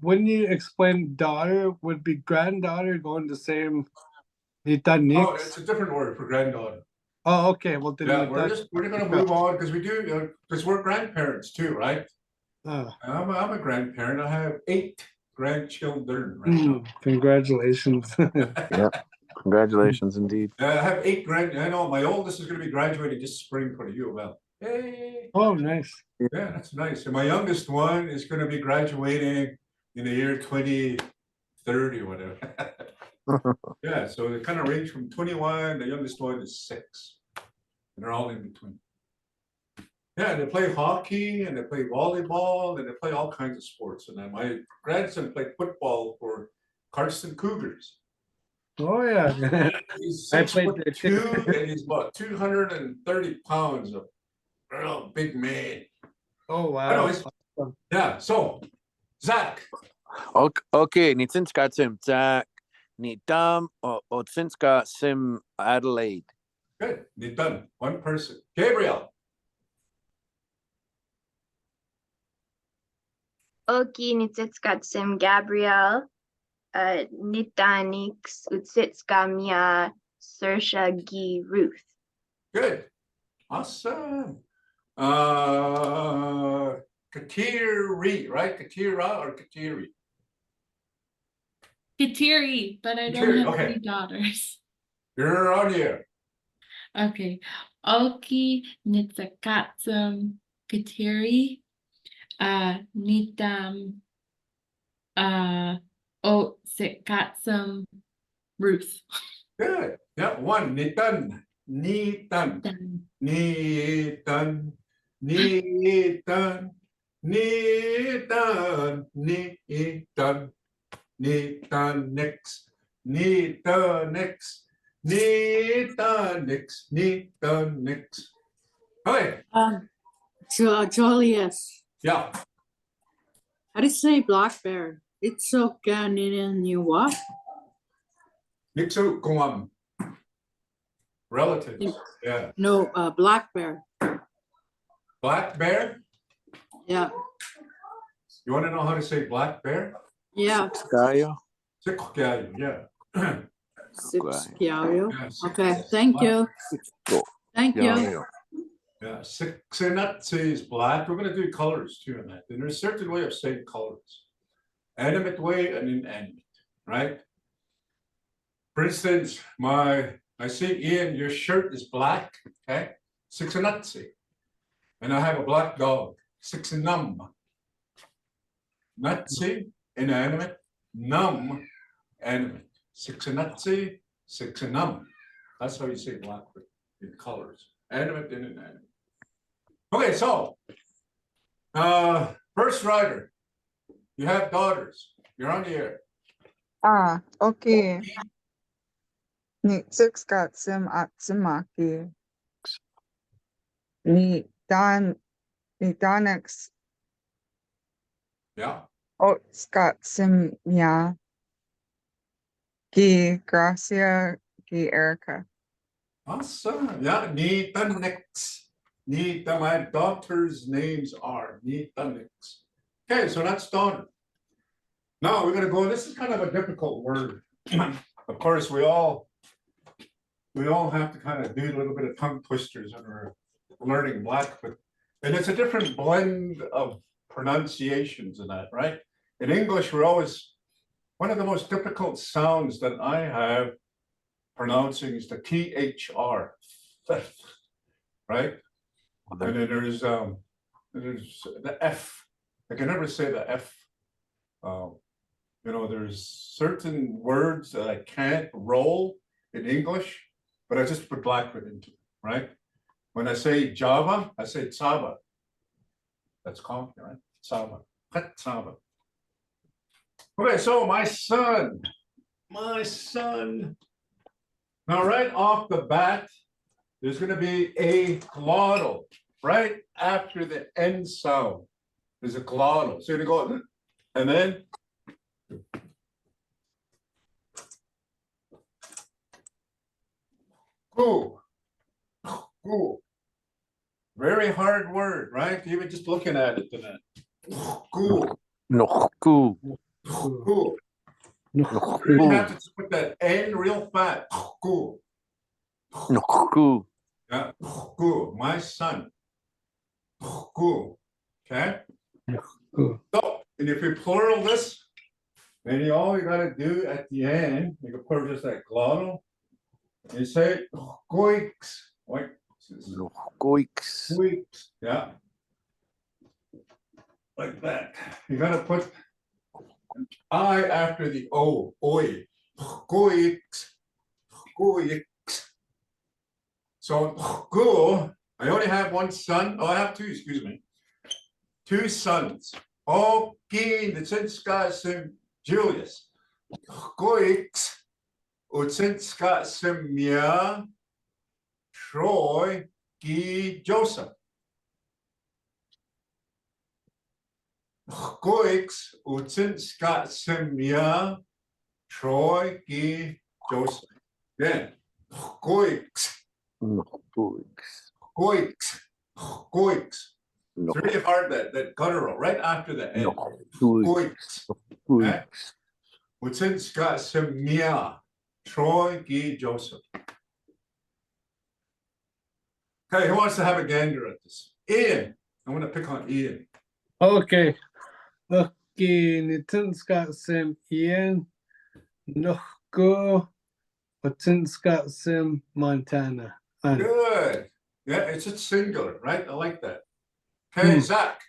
S6: When you explain daughter, would be granddaughter going the same? Nitan
S1: Oh,
S6: Nix?
S1: it's a different word for granddaughter.
S6: Oh, okay. Well, then
S1: Yeah,
S6: Nitan.
S1: we're gonna move on because we do, because we're grandparents too, right?
S6: Uh,
S1: I'm a grandparent. I have 8 grandchildren right now.
S6: Congratulations.
S4: Yeah. Congratulations, indeed.
S1: I have 8 I know my oldest is gonna be graduating this spring for the U of L. Hey,
S6: Oh, nice.
S1: yeah, that's nice. And my youngest one is gonna be graduating in the year 2030 or whatever. Yeah, so they kind of range from 21, the youngest one is 6. And they're all in between. Yeah, they play hockey and they play volleyball and they play all kinds of sports. And then my grandson played football for Carson Cougars.
S6: Oh, yeah.
S1: He's
S6: I
S1: 6
S6: played
S1: foot
S6: there too.
S1: 2 and he's about 230 pounds of real big man.
S6: Oh, wow.
S1: Anyways, yeah, so Zach.
S4: Okay, Nitsinska Sim Zach. Nitam Otsinska Sim Adelaide.
S1: Good, you're done. One person. Gabriel.
S2: Oki Nitsitskatsim Gabrielle, Nitanix Utsitskamia Sersha Gi Ruth.
S1: Good. Awesome. Katiri, right? Katira or Katiri?
S7: Kateri, but I don't
S1: Kateri,
S7: have
S1: okay.
S7: any daughters.
S1: You're on here.
S7: Okay. Oki Nitsakatsum Kateri. Nitam Otsikatsum Ruth.
S1: Good. Yeah, 1. Nitan. Nitan.
S7: Done.
S1: Nitan. Nitan. Nitan. Nitan. Nitan next. Nitan next. Nitan next. Nitan next. Okay.
S3: Julius.
S1: Yeah.
S3: How do you say black bear? It's so Canadian. You what?
S1: Nixu Guam. Relatives. Yeah.
S3: No, black bear.
S1: Black bear.
S3: Yeah,
S1: You want to know how to say black bear?
S3: yeah.
S4: Skayo.
S1: Sikkayu, yeah.
S3: Six Kiao.
S1: Yeah, six-
S3: Okay, thank you.
S4: Cool.
S3: Thank you.
S4: Yeah.
S1: Yeah, Siksenatsi is black. We're gonna do colors too in that. And there's a certain way of saying colors. Animate way and inanimate, right? For instance, I see Ian, your shirt is black, okay? Siksenatsi. And I have a black dog, Siksenum. Natsi, inanimate, num, animate. Siksenatsi, Siksenum. That's how you say black in colors. Animate and inanimate. Okay, so first rider, you have daughters. You're on the air.
S8: Okay. Nitsikatsim Atsimaki. Nitanix
S1: Yeah.
S8: Otskatsim Ya. Gi Gracia, Gi Erica.
S1: Awesome. Yeah. Nitanix. Nita, my daughter's names are Nitanix. Okay, so that's daughter. Now we're gonna go. This is kind of a difficult word. Of course, we all have to kind of do a little bit of tongue twisters when we're learning Blackfoot. And it's a different blend of pronunciations in that, right? In English, we're always, one of the most difficult sounds that I have pronouncing is the THR, right? And then there's the F. I can never say the F. There's certain words that I can't roll in English, but I just put Blackfoot into it, right? When I say Java, I say Tsava. That's common, right? Saba. Pet Saba. Okay, so my son. Now, right off the bat, there's going to be a glottal right after the N sound. There's a glottal. So you're going to go, and then go. Go. Very hard word, right? Even just looking at it tonight. Go.
S4: No, cool.
S1: Go.
S6: No.
S1: You have to just put that N real fat. Go.
S4: No, cool.
S1: Yeah. Go. My son. Go. Okay.
S6: Cool.
S1: So, and if you plural this, then all you gotta do at the end, you can put just that glottal. You say goix. Like
S4: No, goix.
S1: goix. Yeah. Like that. You gotta put an I after the O. Oi. Goix. Goix. So go. I only have one son. Oh, I have two, excuse me. Two sons. Okay, the Scott sim Julius. Goix. Scott sim Mia. Troy. Guy Joseph. Goix. Scott sim Mia. Troy. Guy Joseph. Then. Goix.
S4: No, goix.
S1: Goix. Goix.
S4: No,
S1: It's really hard that guttural right after the N.
S4: no, goix.
S1: Goix. Within Scott Samia, Troy Guy Joseph. Okay, who wants to have a gander at this? Ian. I'm gonna pick on Ian.
S6: Okay. Okay, Nitinska sim Ian. No go. Patinska sim Montana. And
S1: Good. Yeah, it's a singular, right? I like that. Okay, Zach.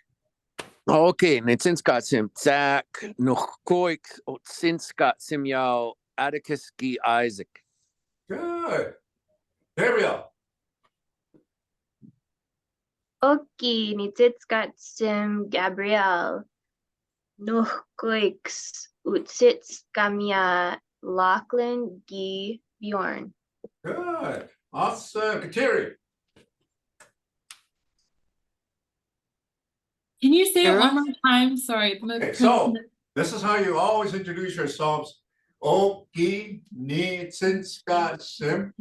S4: Okay, Nitsinska sim Zach, no, goix, Otsinska sim yao, Atticus Guy Isaac.
S1: Good. Gabriel.
S2: Oki nititskat sim Gabriel. Nuhkoix utsits kamia Lachlan Guy Bjorn.
S1: Good. Awesome. Kateri.
S7: Can you say it
S8: Sarah?
S7: one more time? Sorry.
S1: Okay, so this is how you always introduce yourselves. Oki Nitsinska Sim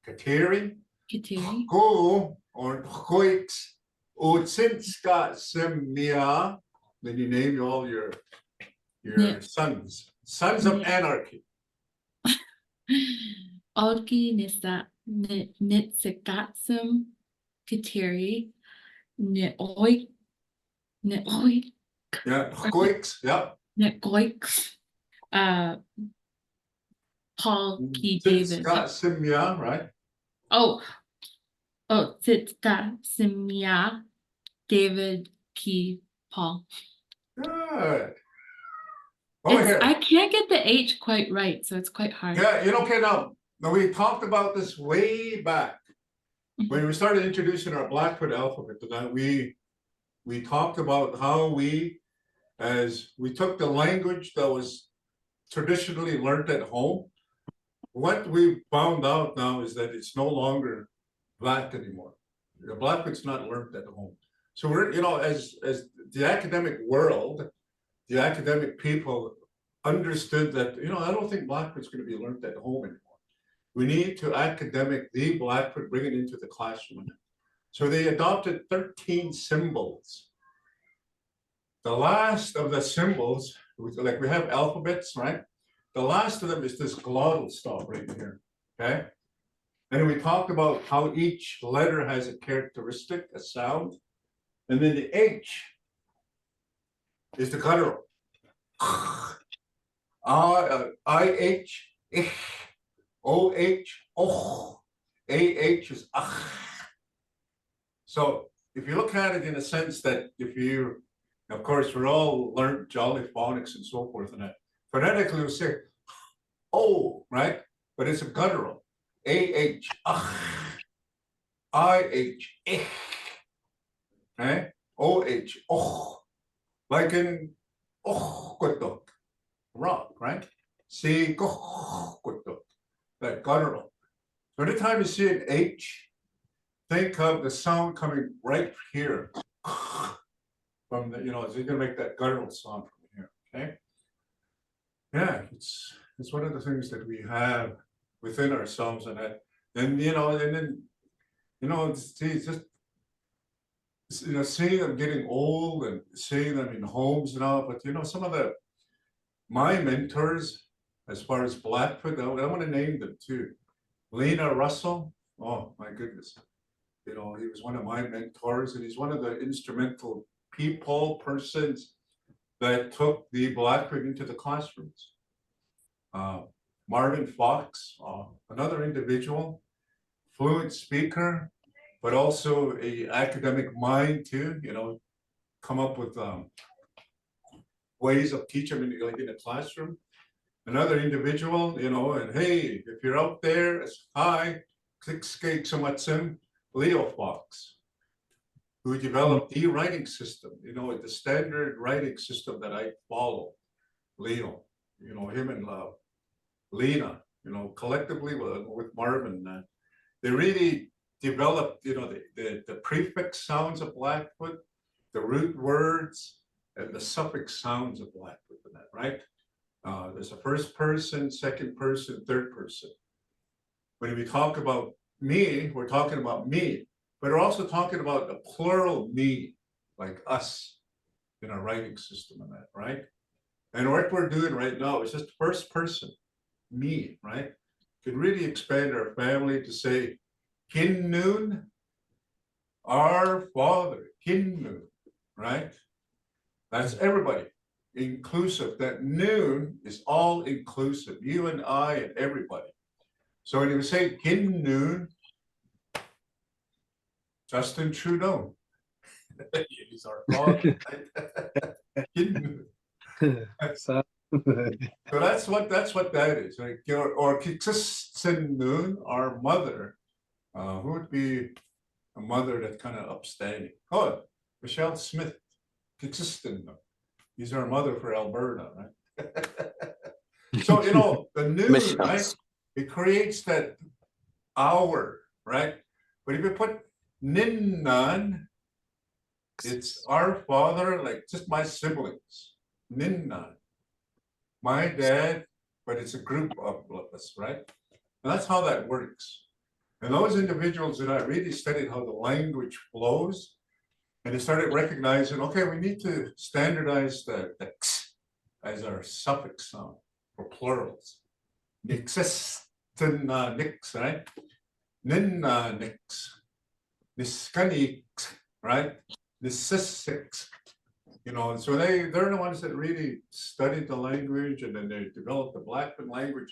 S1: Kateri.
S7: Kateri.
S1: Go or Koix Utsinska Simia. Then you name all your
S7: Yeah.
S1: sons. Sons of
S7: Yeah.
S1: Anarchy.
S7: Olgi nisa nitsikatsum Kateri. Neoi. Neoi.
S1: Yeah, Koix. Yeah.
S7: Negoix. Paul P. David.
S1: Utsinska Simia, right?
S7: Oh, Tsitka Simia David P. Paul.
S1: Good. Over here.
S7: I can't get the H quite right, so it's quite hard.
S1: Yeah, you know, okay, now we talked about this way back when we started introducing our Blackfoot alphabet. That we talked about how as we took the language that was traditionally learned at home. What we found out now is that it's no longer Black anymore. The Blackfoot's not learned at home. So we're, you know, as the academic world, the academic people understood that, you know, I don't think Blackfoot's going to be learned at home anymore. We need to academic the Blackfoot, bring it into the classroom. So they adopted 13 symbols. The last of the symbols, like we have alphabets, right? The last of them is this glottal stop right here, okay? And we talked about how each letter has a characteristic, a sound. And then the H is the guttural. I-H, ich, O-H, och, A-H is ach. So if you look at it in a sense that if you, of course, we're all learned jolly phonics and so forth and that. Phonetically, we'll say, oh, right? But it's a guttural. A-H, ach. I-H, ich. Okay? O-H, oh, like in oh, kotok, rock, right? See, kotok, that guttural. So anytime you see an H, think of the sound coming right here. From the, so you're gonna make that guttural sound from here, okay? Yeah, it's one of the things that we have within ourselves, and that, and then it's just seeing them getting old and seeing them in homes now. But some of my mentors, as far as Blackfoot, I want to name them too. Lena Russell, oh my goodness, he was one of my mentors, and he's one of the instrumental persons that took the Blackfoot into the classrooms. Marvin Fox, another individual, fluent speaker, but also a academic mind too, come up with ways of teaching like in a classroom. Another individual, and hey, if you're out there, hi, Leo Fox, who developed the writing system, the standard writing system that I follow. Leo, him and Lena, collectively with Marvin, they really developed, the prefix sounds of Blackfoot, the root words, and the suffix sounds of Blackfoot, and that, right? There's a first person, second person, third person. When we talk about me, we're talking about me, but we're also talking about the plural me, like us, in our writing system and that, right? And what we're doing right now is just first person, me, right? Could really expand our family to say, Kinnun, our Father, Kinnun, right? That's everybody, inclusive. That noon is all inclusive, you and I and everybody. So when you say Kinnun, Justin Trudeau, he's our father. Kinnun.
S6: So,
S1: So that's what that is. Like, or Kiksin Noon, our mother, who would be a mother that's kind of upstanding. Oh, Michelle Smith, Kiksin. He's our mother for Alberta, right? So the noon,
S4: Michelle.
S1: right? It creates that hour, right? But if you put Ninnan, it's our father, like just my siblings. Ninnan. My dad, but it's a group of us, right? And that's how that works. And those individuals that I really studied how the language flows, and they started recognizing, okay, we need to standardize the x as our suffix sound for plurals. Nixes, nix, right? Ninna nix, niskanix, right? Nisisix. So they're the ones that really studied the language, and then they developed the Blackfoot language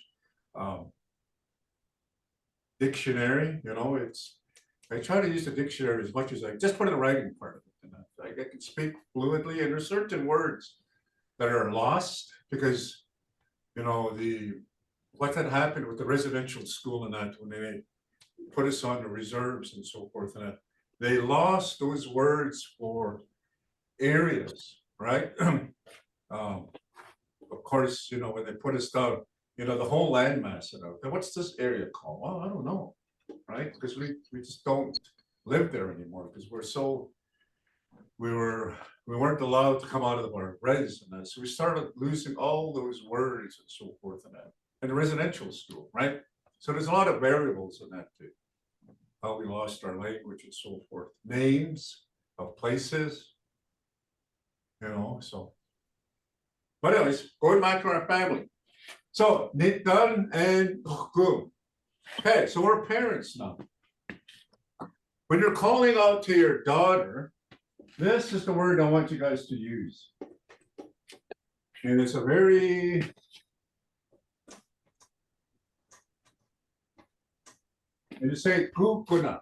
S1: dictionary. I try to use the dictionary as much as I just put in the writing part of it. I can speak fluently, and there's certain words that are lost because what had happened with the residential school and that when they put us on the reserves and so forth, and they lost those words for areas, right? Of course, when they put us down, the whole landmass, what's this area called? Well, I don't know, right? Because we just don't live there anymore because we weren't allowed to come out of our res and that. So we started losing all those words and so forth and that. And the residential school, right? So there's a lot of variables in that too. How we lost our language and so forth. Names of places, so. But anyways, going back to our family. So Nitan and Gum. Okay, so we're parents now. When you're calling out to your daughter, this is the word I want you guys to use. And it's a very and you say kukuna.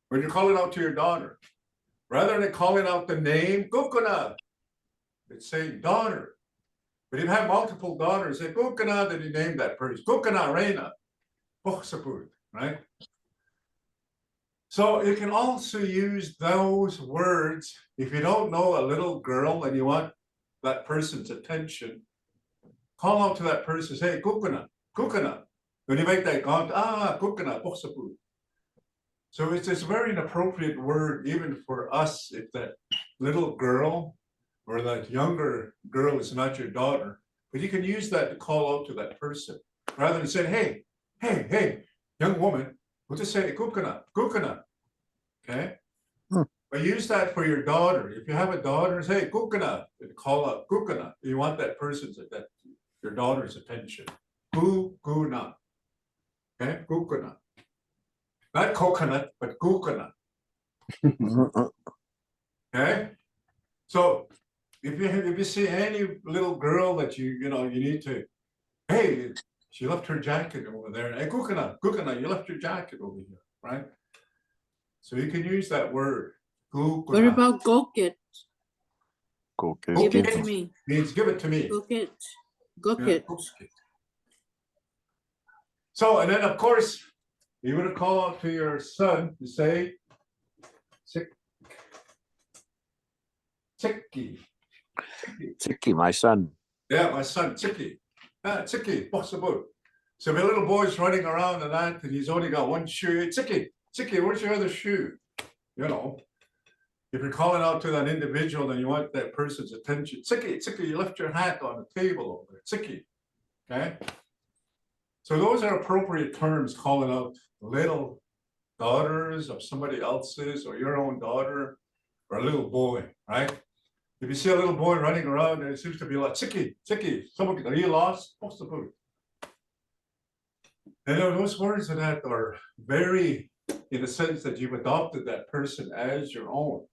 S1: When you're calling out to your daughter, rather than calling out the name kukuna, it's saying daughter. But if you have multiple daughters, say kukuna, then you name that person. Kukuna Reina, right? So you can also use those words if you don't know a little girl and you want that person's attention. Call out to that person, say, kukuna, kukuna. When you make that comment, kukuna, posapu. So it's a very inappropriate word even for us if that little girl or that younger girl is not your daughter. But you can use that to call out to that person rather than say, hey, hey, hey, young woman. We'll just say kukuna, kukuna. Okay? But use that for your daughter. If you have a daughter, say kukuna, and call out kukuna. You want that person's your daughter's attention. Kukuna. Okay? Kukuna. Not coconut, but kukuna. Okay? So if you see any little girl that you need to, hey, she left her jacket over there. Hey, kukuna, kukuna, you left your jacket over here, right? So you can use that word.
S3: What
S1: Kukuna.
S3: about go get?
S4: Go
S3: Give it
S4: get
S3: to
S4: it.
S3: me.
S1: Means give it to me.
S3: Go get. Go
S1: Yeah,
S3: get.
S1: goket. So, and then of course, you would call out to your son to say, Tiki.
S4: Tiki, my son.
S1: Yeah, my son, Tiki. Tiki, possible. So the little boy's running around and that, and he's only got one shoe. Tiki, Tiki, where's your other shoe? You know, if you're calling out to that individual and you want that person's attention, Tiki, Tiki, you left your hat on the table over there. Tiki. Okay. So those are appropriate terms calling out little daughters of somebody else's or your own daughter or a little boy, right? If you see a little boy running around and it seems to be like, Tiki, Tiki, someone, are you lost? What's the boot? And those words of that are very, in the sense that you've adopted that person as your own,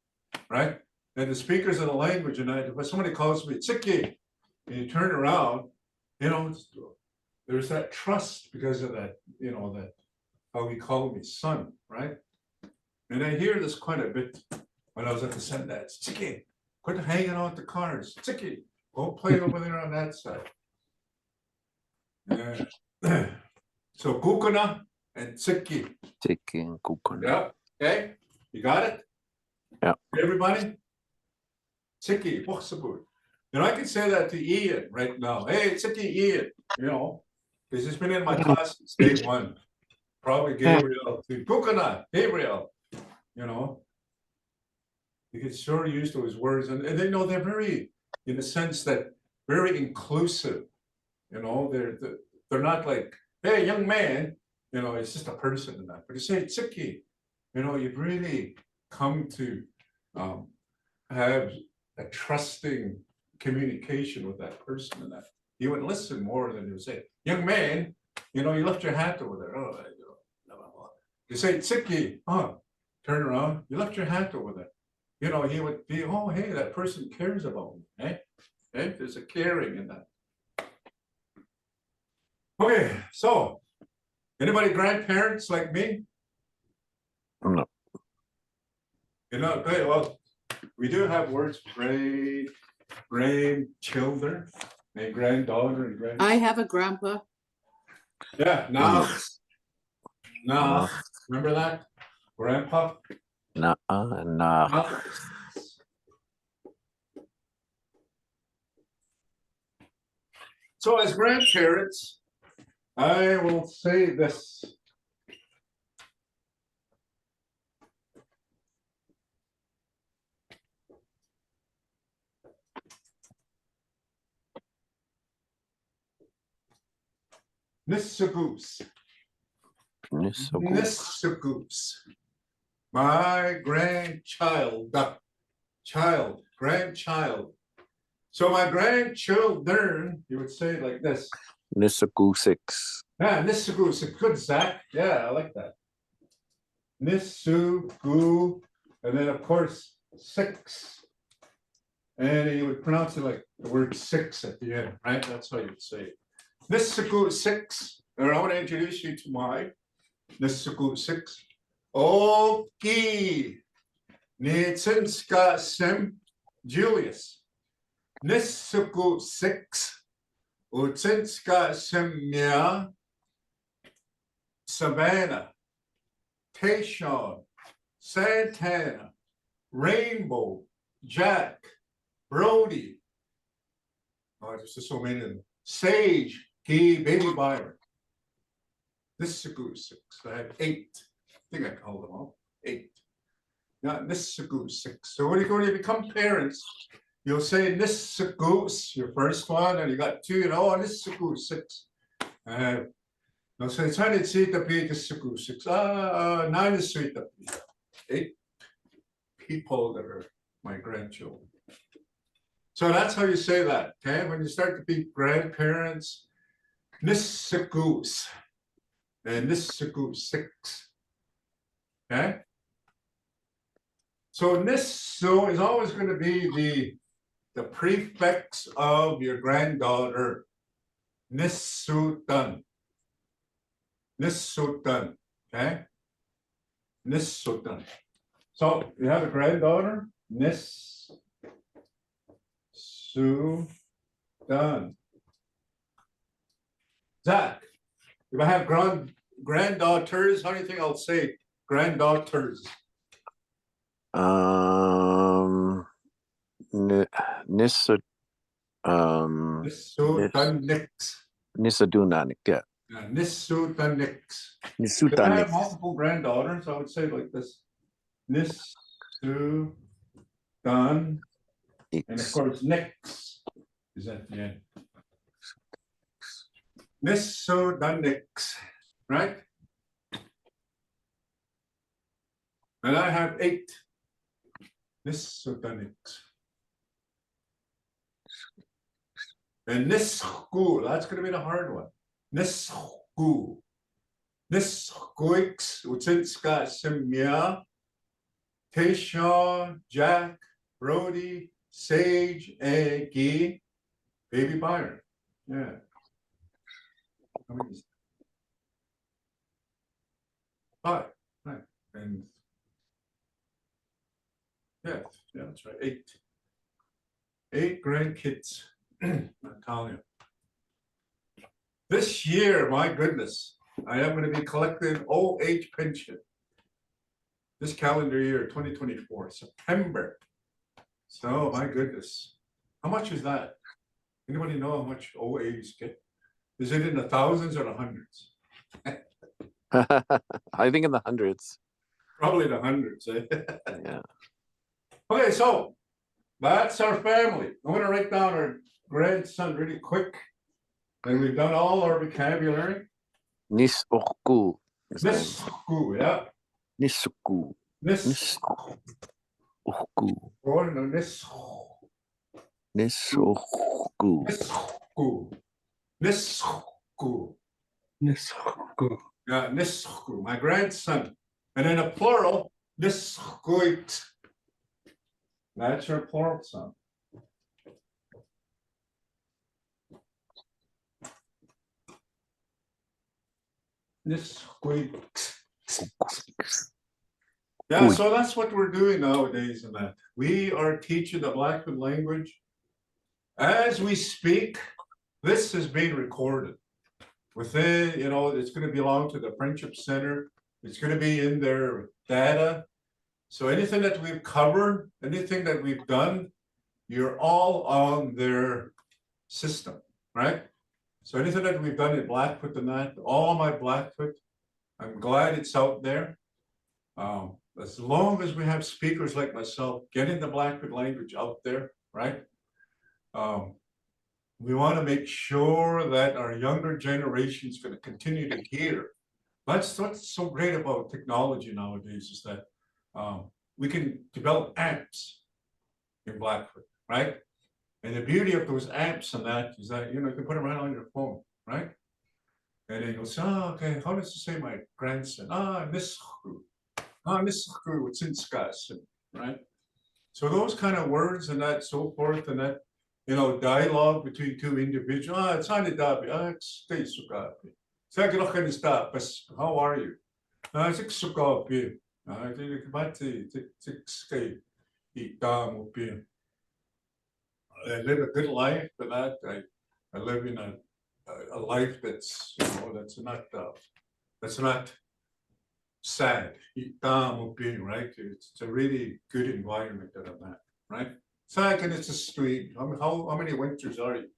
S1: right? And the speakers of the language, and when somebody calls me Tiki, and you turn around, there's that trust because of that, that how he called me son, right? And I hear this quite a bit when I was at the Sundance. Tiki, quit hanging out the cars. Tiki, go play over there on that side. Yeah. So kukuna and Tiki.
S4: Tiki and coconut.
S1: Yeah. Okay. You got it?
S4: Yeah.
S1: Everybody? Tiki, what's the boot? I can say that to Ian right now. Hey, Tiki, Ian, because he's been in my class since day one. Probably Gabriel too. Kukuna, Gabriel, you can sure use those words. And they know they're very, in the sense that very inclusive. They're not like, hey, young man, it's just a person in that. But you say Tiki, you've really come to have a trusting communication with that person and that you would listen more than you say, young man, you left your hat over there. Oh, blah, blah, blah. You say, Tiki, turn around, you left your hat over there. He would be, oh, hey, that person cares about me. Eh? There's a caring in that. Okay, so anybody grandparents like me?
S4: No.
S1: Okay, well, we do have words for grandchildren, and granddaughter and grand.
S3: I have a grandpa.
S1: Yeah, now, remember that? Grandpa?
S4: Nah.
S1: Nah. So as grandparents, I will say this. Nissagoose. Nissagoose. My grandchild. So my grandchildren, you would say it like this.
S4: Nissagoose 6.
S1: Yeah, Nissagoose. Good, Zach. Yeah, I like that. Nissagoose. And then, of course, 6. And you would pronounce it like the word 6 at the end, right? That's how you would say it. Nissagoose 6. And I want to introduce you to my Nissagoose 6. Okay. Nitsinska Sim Julius. Nissagoose 6. Utsinska Simya Savannah. Tayshawn. Santana, Rainbow, Jack, Brody. Oh, there's just so many of them. Sage, Key, Baby Byron. Nissiku 6. I have 8. I think I called them all. 8. Not Nissiku 6. So when you become parents, you'll say Nissiku, your first one, and you got 2, and oh, Nissiku 6. No, so it's only Nissiku 6. Nine is sweet. 8 people that are my grandchildren. So that's how you say that, okay? When you start to be grandparents, Nissikus and Nissiku 6, okay? So Nissu is always going to be the prefix of your granddaughter, Nissutan. Nissutan, okay? Nissutan. So you have a granddaughter, Nissutan. Zach, if I have granddaughters, how do you think I'll say granddaughters?
S4: Nissa
S1: Nissutanix.
S4: Nissadunanik, yeah.
S1: Yeah, Nissutanix. If I
S4: Nissutanix.
S1: have multiple granddaughters, I would say like this. Nissutan, and of course, Nix is at the end. Nissutanix, right? And I have 8. Nissutanix. And Nisku, that's going to be the hard one. Nisku. Niskuix, Utsinska Simya, Tayshawn, Jack, Brody, Sage, Aggie, Baby Byron. Yeah. How many is that? 5. Right. And yeah, that's right. 8. 8 grandkids. I'm telling you. This year, my goodness, I am going to be collecting OH pension. This calendar year, 2024, September. So, my goodness. How much is that? Anybody know how much OAs get? Is it in the thousands or the hundreds?
S4: I think in the hundreds.
S1: Probably the hundreds. Eh?
S4: Yeah.
S1: Okay, so that's our family. I'm going to write down our grandson really quick. And we've done all our vocabulary.
S4: Nisoku.
S1: Nisku, yeah.
S4: Nisuku.
S1: Nisku.
S4: Nisku.
S1: Or no, Nisku.
S4: Nisoku.
S1: Nisku.
S6: Nisku.
S1: Yeah, Nisku, my grandson. And in a plural, Niskuit. That's your plural son. Niskuit. Yeah, so that's what we're doing nowadays in that. We are teaching the Blackfoot language. As we speak, this is being recorded. Within, it's going to belong to the Friendship Center. It's going to be in their data. So anything that we've covered, anything that we've done, you're all on their system, right? So anything that we've done in Blackfoot and that, all my Blackfoot, I'm glad it's out there. As long as we have speakers like myself getting the Blackfoot language out there, right? We want to make sure that our younger generation is going to continue to hear. That's what's so great about technology nowadays is that we can develop apps in Blackfoot, right? And the beauty of those apps and that is that, you can put them right on your phone, right? And then you'll say, oh, okay, how does it say my grandson? Nisku. Nisku, it's in Wisconsin, right? So those kind of words and that, so forth, and that, dialogue between two individuals. It's on the dabi. It's sukapi. How are you? It's sukapi. I live a good life, but that I live in a life that's that's not sad. Right? It's a really good environment that I'm at, right? Sad and it's a street. How many winters are you?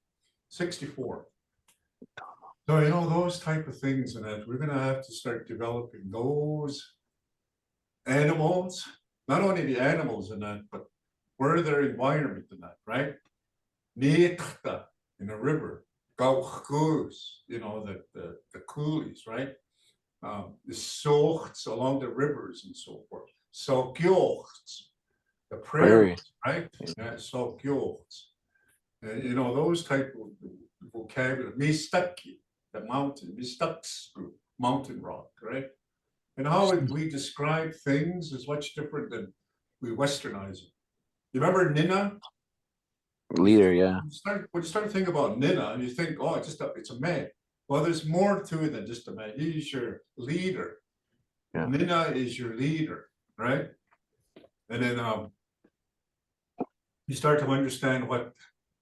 S1: 64. So you know those type of things, and that we're gonna have to start developing those animals, not only the animals in that, but where their environment in that, right? Niekta in the river, Gauchus, you know, the coolies, right? The sochts along the rivers and so forth. So the prairies, right? Yeah, so you know, those type of vocabulary. Mistaki, the mountain, Mistaks group, mountain rock, right? And how we describe things is much different than we westernize it. You remember Nina?
S4: Leader, yeah.
S1: When you start thinking about Nina, and you think, oh, it's a man. Well, there's more to it than just a man. He's your leader.
S4: Yeah.
S1: Nina is your leader, right? And then you start to understand what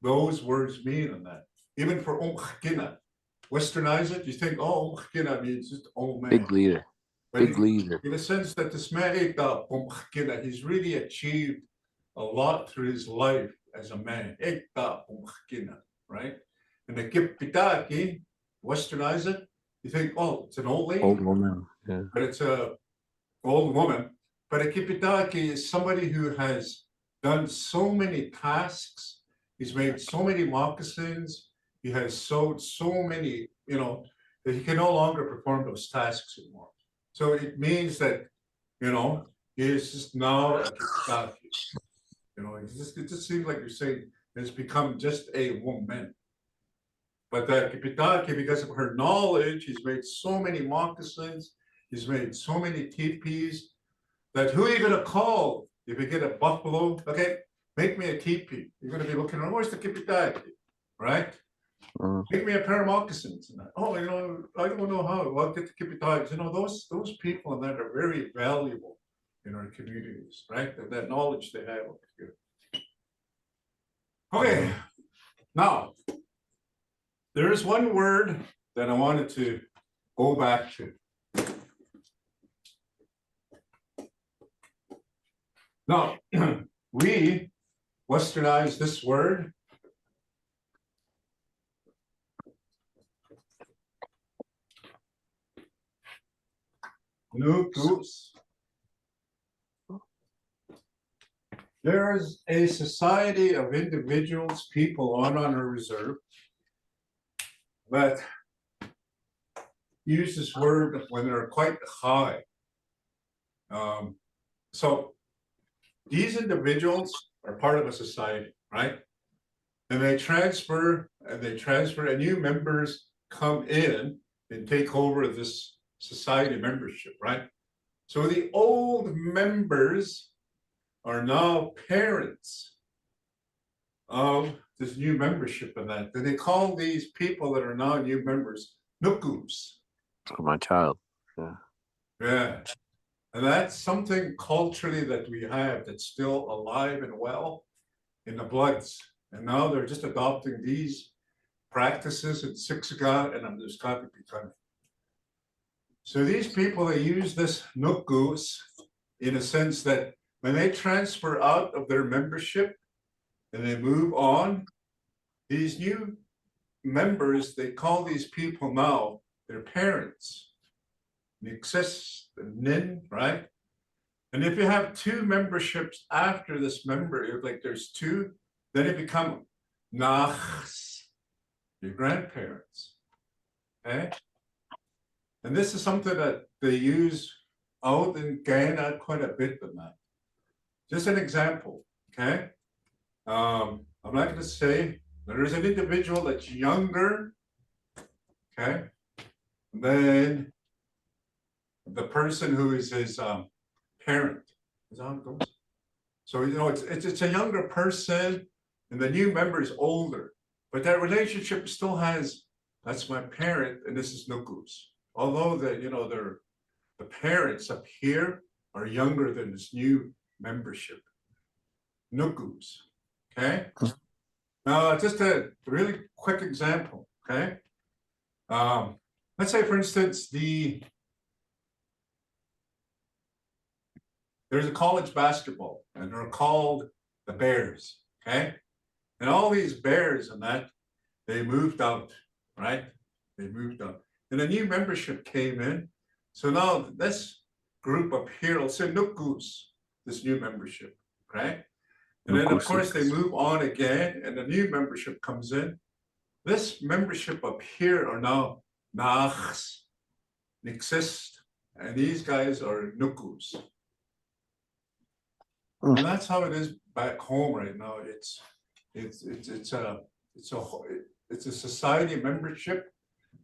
S1: those words mean in that. Even for Omkhkina, westernize it, you think, oh, Omkhkina means just old man.
S4: Big leader.
S1: But
S4: Big leader.
S1: in a sense that this man, he's really achieved a lot through his life as a man. Right? And the Kipitaki, westernize it, you think, oh, it's an old lady.
S4: Old woman. Yeah.
S1: But it's a old woman. But a Kipitaki is somebody who has done so many tasks. He's made so many moccasins. He has sewed so many, you know, that he can no longer perform those tasks anymore. So it means that, you know, he is just now a Kipitaki. You know, it just seems like you're saying it's become just a woman. But that Kipitaki, because of her knowledge, he's made so many moccasins, he's made so many teepees, that who are you gonna call if you get a buffalo? Okay, make me a teepee. You're gonna be looking around, where's the Kipitaki, right? Make me a pair of moccasins. And oh, you know, I don't know how. Well, get the Kipitaki. You know, those people in that are very valuable in our communities, right? That knowledge they have over here. Okay, now there is one word that I wanted to go back to. Now, we westernize this word. Nukus. There is a society of individuals, people on a reserve that use this word when they're quite high. So these individuals are part of a society, right? And they transfer, and new members come in and take over this society membership, right? So the old members are now parents of this new membership and that. And they call these people that are now new members nukus.
S4: For my child. Yeah.
S1: Yeah. And that's something culturally that we have that's still alive and well in the bloods. And now they're just adopting these practices in Siksika and I'm just Kapipikan. So these people, they use this nukus in a sense that when they transfer out of their membership and they move on, these new members, they call these people now their parents. Nixis, nin, right? And if you have two memberships after this member, like there's two, then it become nachs, your grandparents. Okay? And this is something that they use out in Ghana quite a bit than that. Just an example, okay? I'm not going to say there's an individual that's younger, okay, than the person who is his parent. Is that how it goes? So you know, it's a younger person, and the new member is older, but that relationship still has. That's my parent, and this is Nukus. Although the parents up here are younger than this new membership. Nukus. Okay. Now, just a really quick example. Okay. Let's say, for instance, the there's a college basketball, and they're called the Bears, okay? And all these Bears and that, they moved out, right? They moved out. And a new membership came in. So now this group up here will say Nukus, this new membership, okay? And then of course they move on again, and a new membership comes in. This membership up here are now Nachs, Nixist, and these guys are Nukus. And that's how it is back home right now. It's a society membership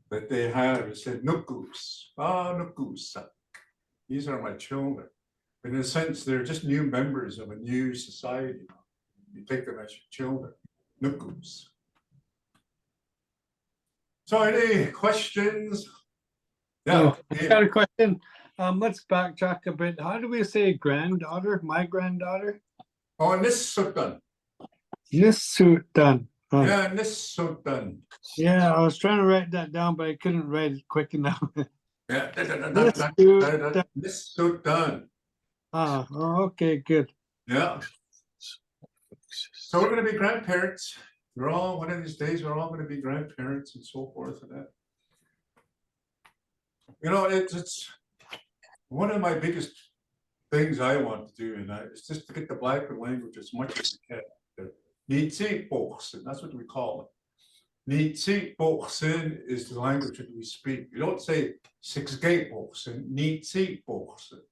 S1: that they have. It said Nukus. Nukus. These are my children. In a sense, they're just new members of a new society. You take them as your children. Nukus. So any questions? Yeah.
S6: I got a question. Let's backtrack a bit. How do we say granddaughter? My granddaughter?
S1: Oh, Nissutan.
S6: Nissutan. Oh.
S1: Yeah, Nissutan.
S6: Yeah, I was trying to write that down, but I couldn't write it quick enough.
S1: Yeah.
S6: Nissutan.
S1: Nissutan.
S6: Ah, okay, good.
S1: Yeah. So we're going to be grandparents. We're all, one of these days, we're all going to be grandparents and so forth and that. You know, it's one of my biggest things I want to do, and it's just to get the Blackfoot language as much as we can. Nitsi-Bochsen, that's what we call it. Nitsi-Bochsen is the language that we speak. You don't say Six-Gate-Bochsen, Nitsi-Bochsen.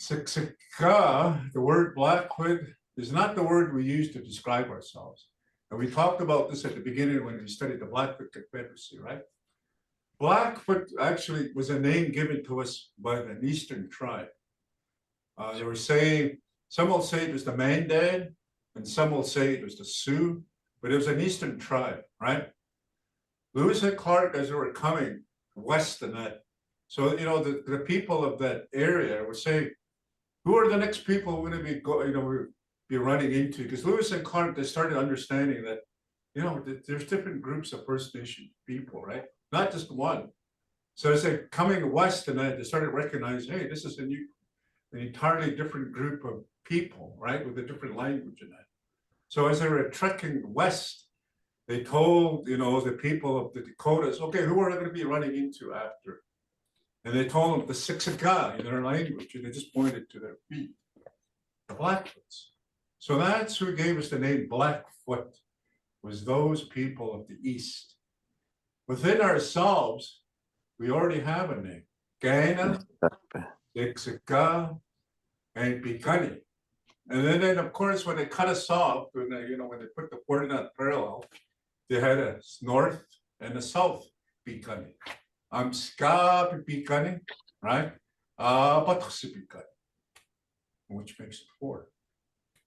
S1: Sixika, the word Blackfoot, is not the word we use to describe ourselves. And we talked about this at the beginning when we studied the Blackfoot Confederacy, right? Blackfoot actually was a name given to us by an Eastern tribe. They were saying, some will say it was the Mandan, and some will say it was the Sioux, but it was an Eastern tribe, right? Lewis and Clark, as they were coming west in that, so you know the people of that area were saying, who are the next people we're going to be be running into? Because Lewis and Clark, they started understanding that, you know, there's different groups of First Nation people, right? Not just one. So as they're coming west and they started recognizing, hey, this is an entirely different group of people, right? With a different language in that. So as they were trekking west, they told, you know, the people of the Dakotas, okay, who are they going to be running into after? And they told them the Siksika in their language, and they just pointed to their feet, the Blackfoots. So that's who gave us the name Blackfoot, was those people of the East. Within ourselves, we already have a name, Gaina, Siksika, and Piikani. And then, of course, when they cut us off, when they, when they put the coordinate parallel, they had a north and a south Piikani. Ska Piikani, right? Patasi Piikani, which makes it 4.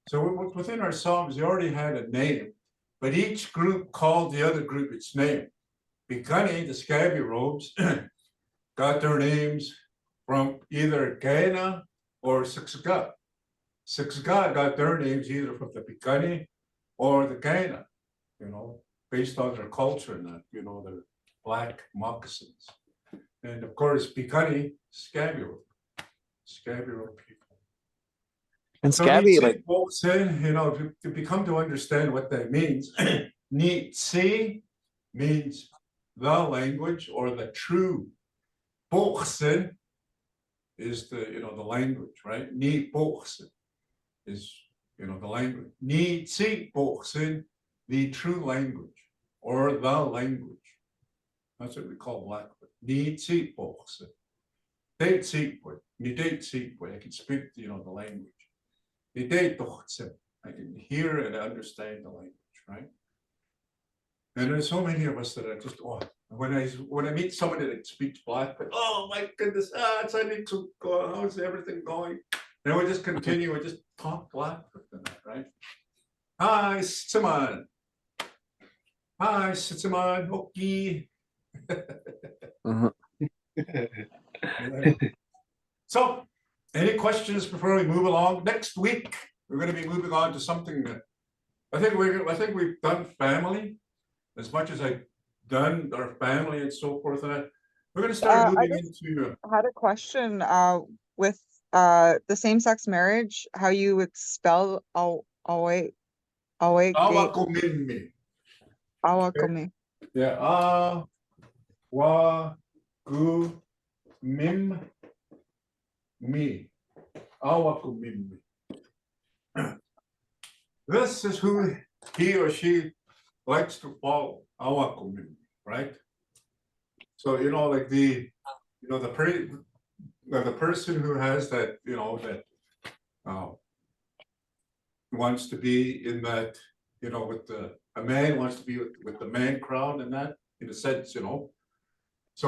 S1: So within ourselves, we already had a name, but each group called the other group its name. Piikani, the scabby robes, got their names from either Gaina or Siksika. Siksika got their names either from the Piikani or the Gaina, based on their culture and that, their black moccasins. And of course, Piikani, scabby robe people.
S4: And
S1: So
S4: scabby,
S1: folks in, to become to understand what that means, Nitsi means the language or the true. Bochsen is the language, right? Ni Bochsen is the language. Nitsi Bochsen, the true language or the language. That's what we call Blackfoot. Nitsi Bochsen. Date Sequoia. Ni date Sequoia. I can speak the language. Ni date Bochsen. I can hear and understand the language, right? And there's so many of us that are just, when I meet somebody that speaks Blackfoot, oh my goodness, it's I need to go, how's everything going? And we just continue, we just talk Blackfoot in that, right? Hi, Sitsiman. Hi, Sitsiman, Oki. So, any questions before we move along? Next week, we're going to be moving on to something that I think we've done family. As much as I've done our family and so forth, we're going to start moving into.
S8: I had a question with the same-sex marriage, how you would spell awe
S1: Awakumimi.
S8: awakome.
S1: Yeah, wa, gu, mim, me. Awakumimi. This is who he or she likes to follow. Awakumimi, right? So, like the person who has that, that wants to be in that, with a man wants to be with the man crowd and that, in a sense, So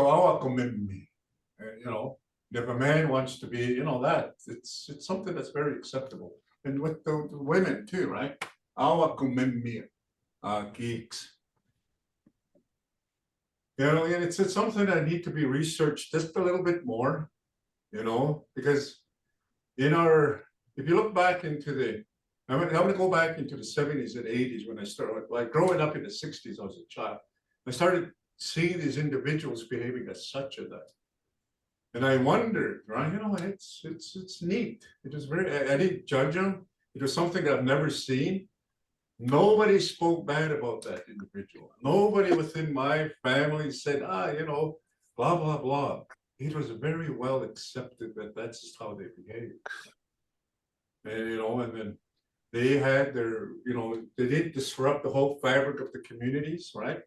S1: awakumimi, and if a man wants to be, that it's something that's very acceptable, and with the women too, right? Awakumimi, geeks. And it's something that need to be researched just a little bit more, because if you look back into I'm gonna go back into the 70s and 80s when I started, like growing up in the 60s, I was a child. I started seeing these individuals behaving as such as that. And I wondered, right, it's neat. It was I didn't judge them. It was something that I've never seen. Nobody spoke bad about that individual. Nobody within my family said, blah, blah, blah. It was very well accepted that that's just how they behave. And, and then they had their, they didn't disrupt the whole fabric of the communities, right?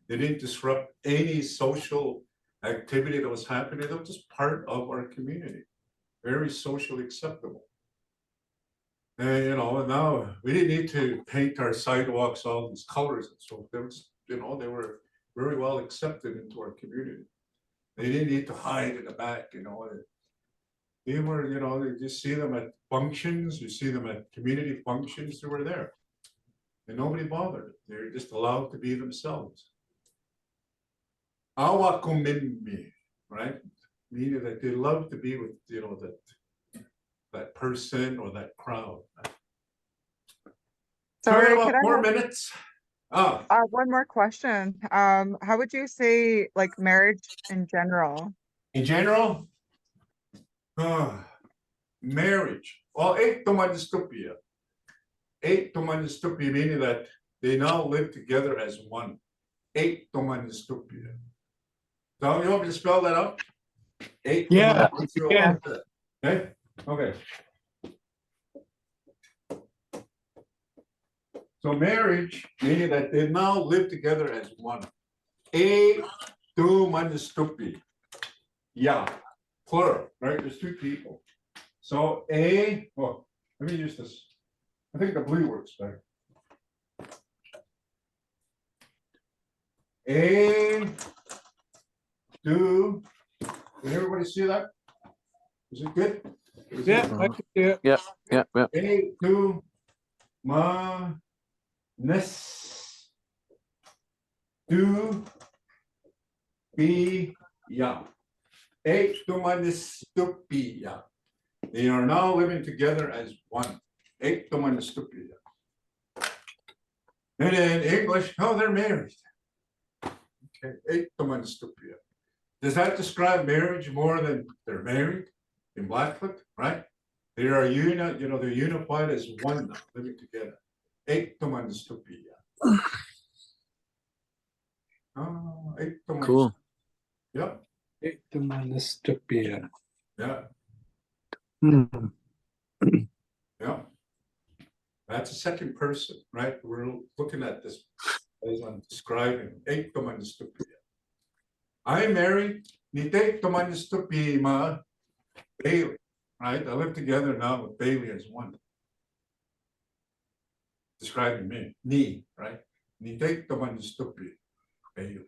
S1: They didn't disrupt any social activity that was happening. They were just part of our community, very socially acceptable. And, and now we didn't need to paint our sidewalks all these colors and so they were, they were very well accepted into our community. They didn't need to hide in the back, They were, you just see them at functions, you see them at community functions, they were there. And nobody bothered. They're just allowed to be themselves. Awakumimi, right? Meaning that they love to be with, that person or that crowd.
S8: Sorry,
S1: about
S8: could I
S1: 4
S8: have
S1: minutes.
S8: one more question? How would you say like marriage in general?
S1: In general, marriage. Well, ektomandistopia. Ektomandistopia meaning that they now live together as one. Ektomandistopia. So you want me to spell that out?
S6: Yeah, yeah.
S1: Okay. Okay. So marriage, meaning that they now live together as one. Ektomandistopia. Yeah, plural, right? There's two people. So well, let me use this. I think the blue works better. Did everybody see that? Is it good? Is
S6: Yeah,
S1: it-
S6: I can see it.
S4: Yeah.
S1: Ness. Do. Be. Yeah. Ektomandistopia. They are now living together as one. Ektomandistopia. And in English, they're married. Okay, ektomandistopia. Does that describe marriage more than they're married in Blackfoot, right? They are they're unified as one now, living together. Ektomandistopia.
S4: Cool.
S1: Yep.
S6: Ektomandistopia.
S1: Yeah.
S6: Hmm.
S1: Yeah. That's a second person, right? We're looking at this as I'm describing ektomandistopia. I'm married. Ni ektomandistopia Bailey, right? I live together now with Bailey as one. Describing me. Ni, right? Ni ektomandistopia Bailey.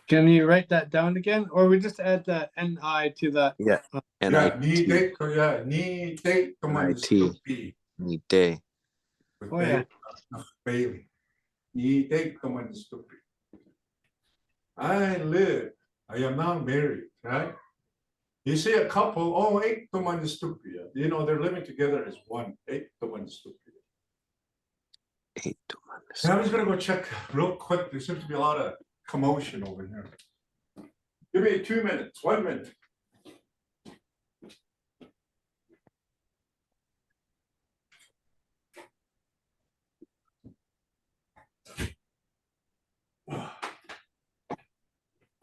S6: Can you write that down again, or we just add that NI to that?
S4: Yeah. And
S1: Yeah,
S4: IT.
S1: ni ektomandistopia
S4: Ni day.
S1: with
S6: Oh, yeah.
S1: Bailey. Ni ektomandistopia. I am now married, right? You see a couple, ektomandistopia. They're living together as one. Ektomandistopia. So I'm just gonna go check real quick. There seems to be a lot of commotion over here. Give me 2 minutes, 1 minute.